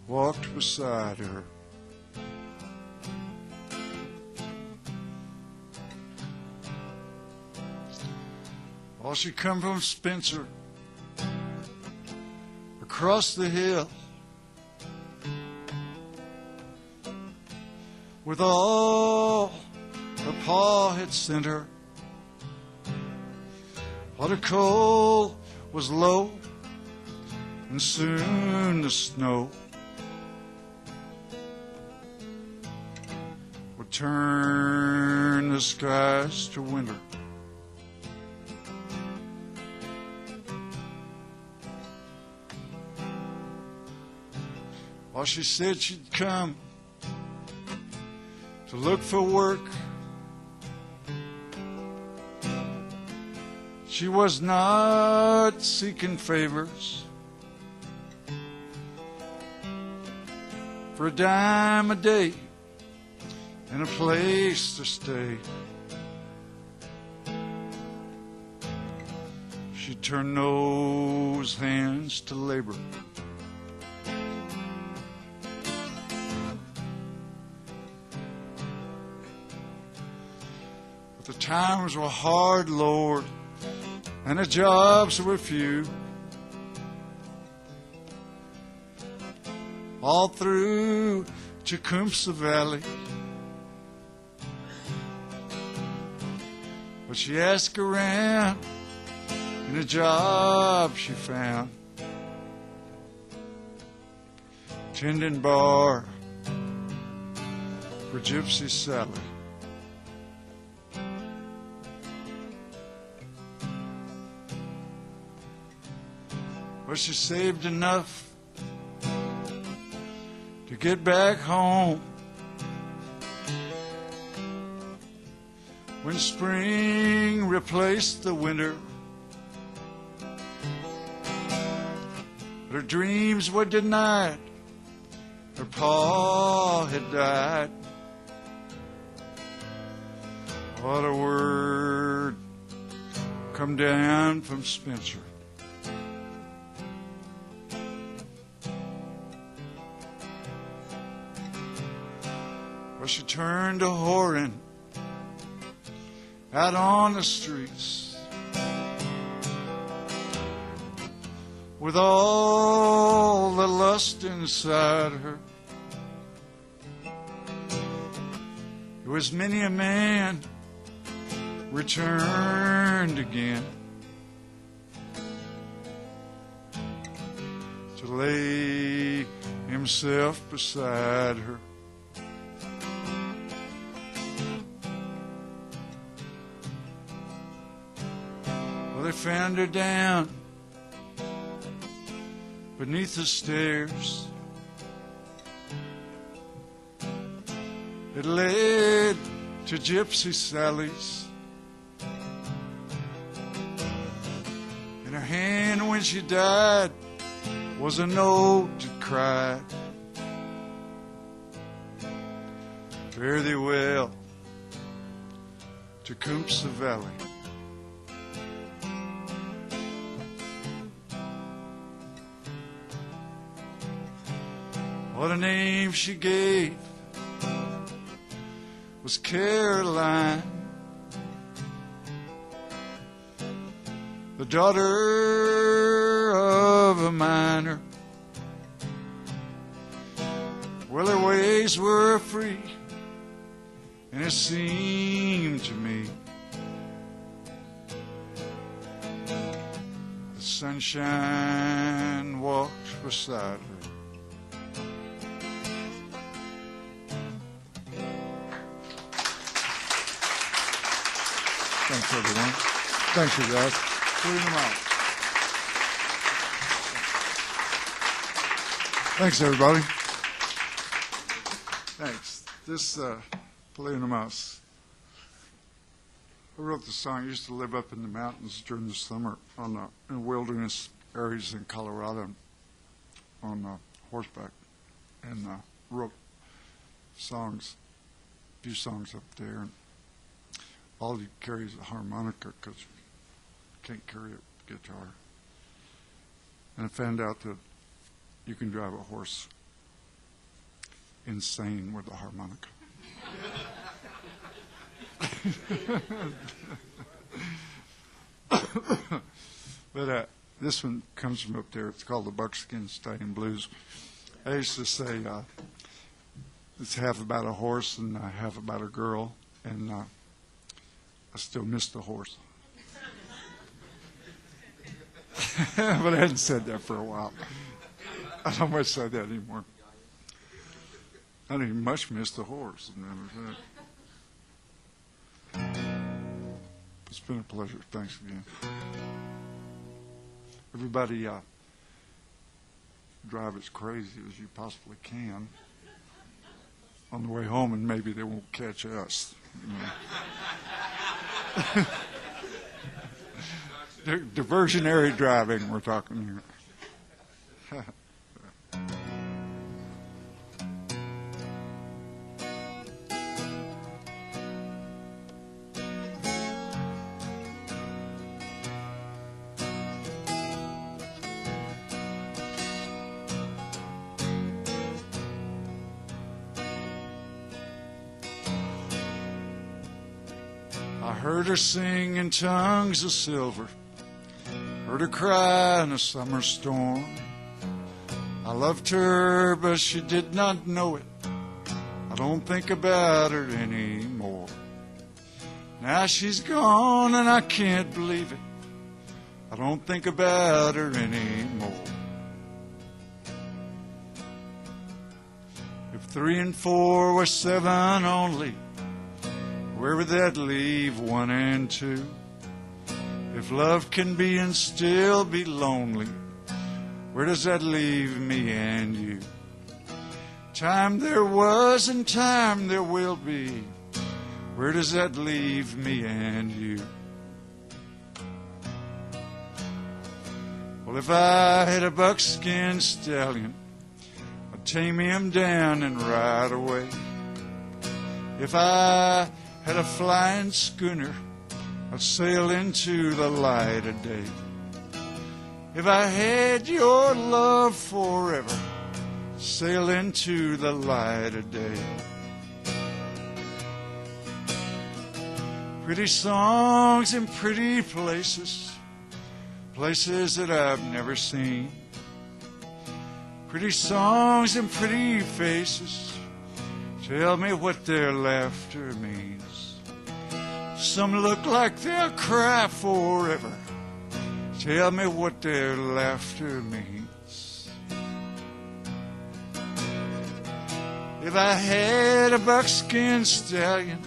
walked beside her. Well, she come from Spencer, across the hill, with all her pa had sent her. While the coal was low, and soon the snow would turn the skies to winter. Well, she said she'd come to look for work. She was not seeking favors for a dime a day and a place to stay. She turned those hands to labor. But the times were hard, Lord, and the jobs were few. All through Tecumseh Valley. But she asked around, and a job she found, tending bar for Gypsy Sally. But she saved enough to get back home when spring replaced the winter. But her dreams were denied. Her pa had died. What a word come down from Spencer. She turned to whoring out on the streets with all the lust inside her. It was many a man returned again to lay himself beside her. They found her down beneath the stairs. It led to Gypsy Sally's. In her hand when she died was a note that cried, "Fare thee well, Tecumseh Valley." What a name she gave was Caroline, the daughter of a miner. Well, her ways were free, and it seemed to me the sunshine walked beside her. Thanks, everyone. Thank you, guys. Clean them out. Thanks, everybody. Thanks. This, Play in the Mouse. I wrote the song. I used to live up in the mountains during the summer in wilderness areas in Colorado on horseback, and wrote songs, a few songs up there. And all you carry is a harmonica because you can't carry a guitar. And I found out that you can drive a horse insane with a harmonica. But this one comes from up there. It's called the Buckskin Stallion Blues. I used to say it's half about a horse and half about a girl, and I still miss the horse. But I hadn't said that for a while. I don't much say that anymore. I don't even much miss the horse. It's been a pleasure. Thanks again. Everybody drive as crazy as you possibly can on the way home, and maybe they won't catch us. Diversionary driving we're talking here. I heard her sing in tongues of silver, heard her cry in a summer storm. I loved her, but she did not know it. I don't think about her anymore. Now she's gone and I can't believe it. I don't think about her anymore. If 3 and 4 were 7 only, where would that leave 1 and 2? If love can be and still be lonely, where does that leave me and you? Time there was and time there will be, where does that leave me and you? Well, if I had a buckskin stallion, I'd tame him down and ride away. If I had a flying schooner, I'd sail into the light of day. If I had your love forever, sail into the light of day. Pretty songs in pretty places, places that I've never seen. Pretty songs and pretty faces, tell me what their laughter means. Some look like they'll cry forever. Tell me what their laughter means. If I had a buckskin stallion,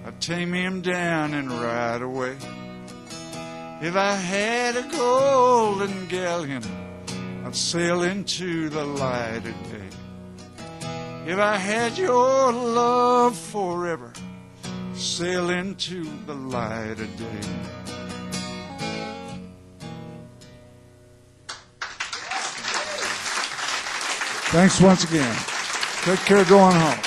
I'd tame him down and ride away. If I had a golden galleon, I'd sail into the light of day. If I had your love forever, sail into the light of day. Thanks once again. Take care going home.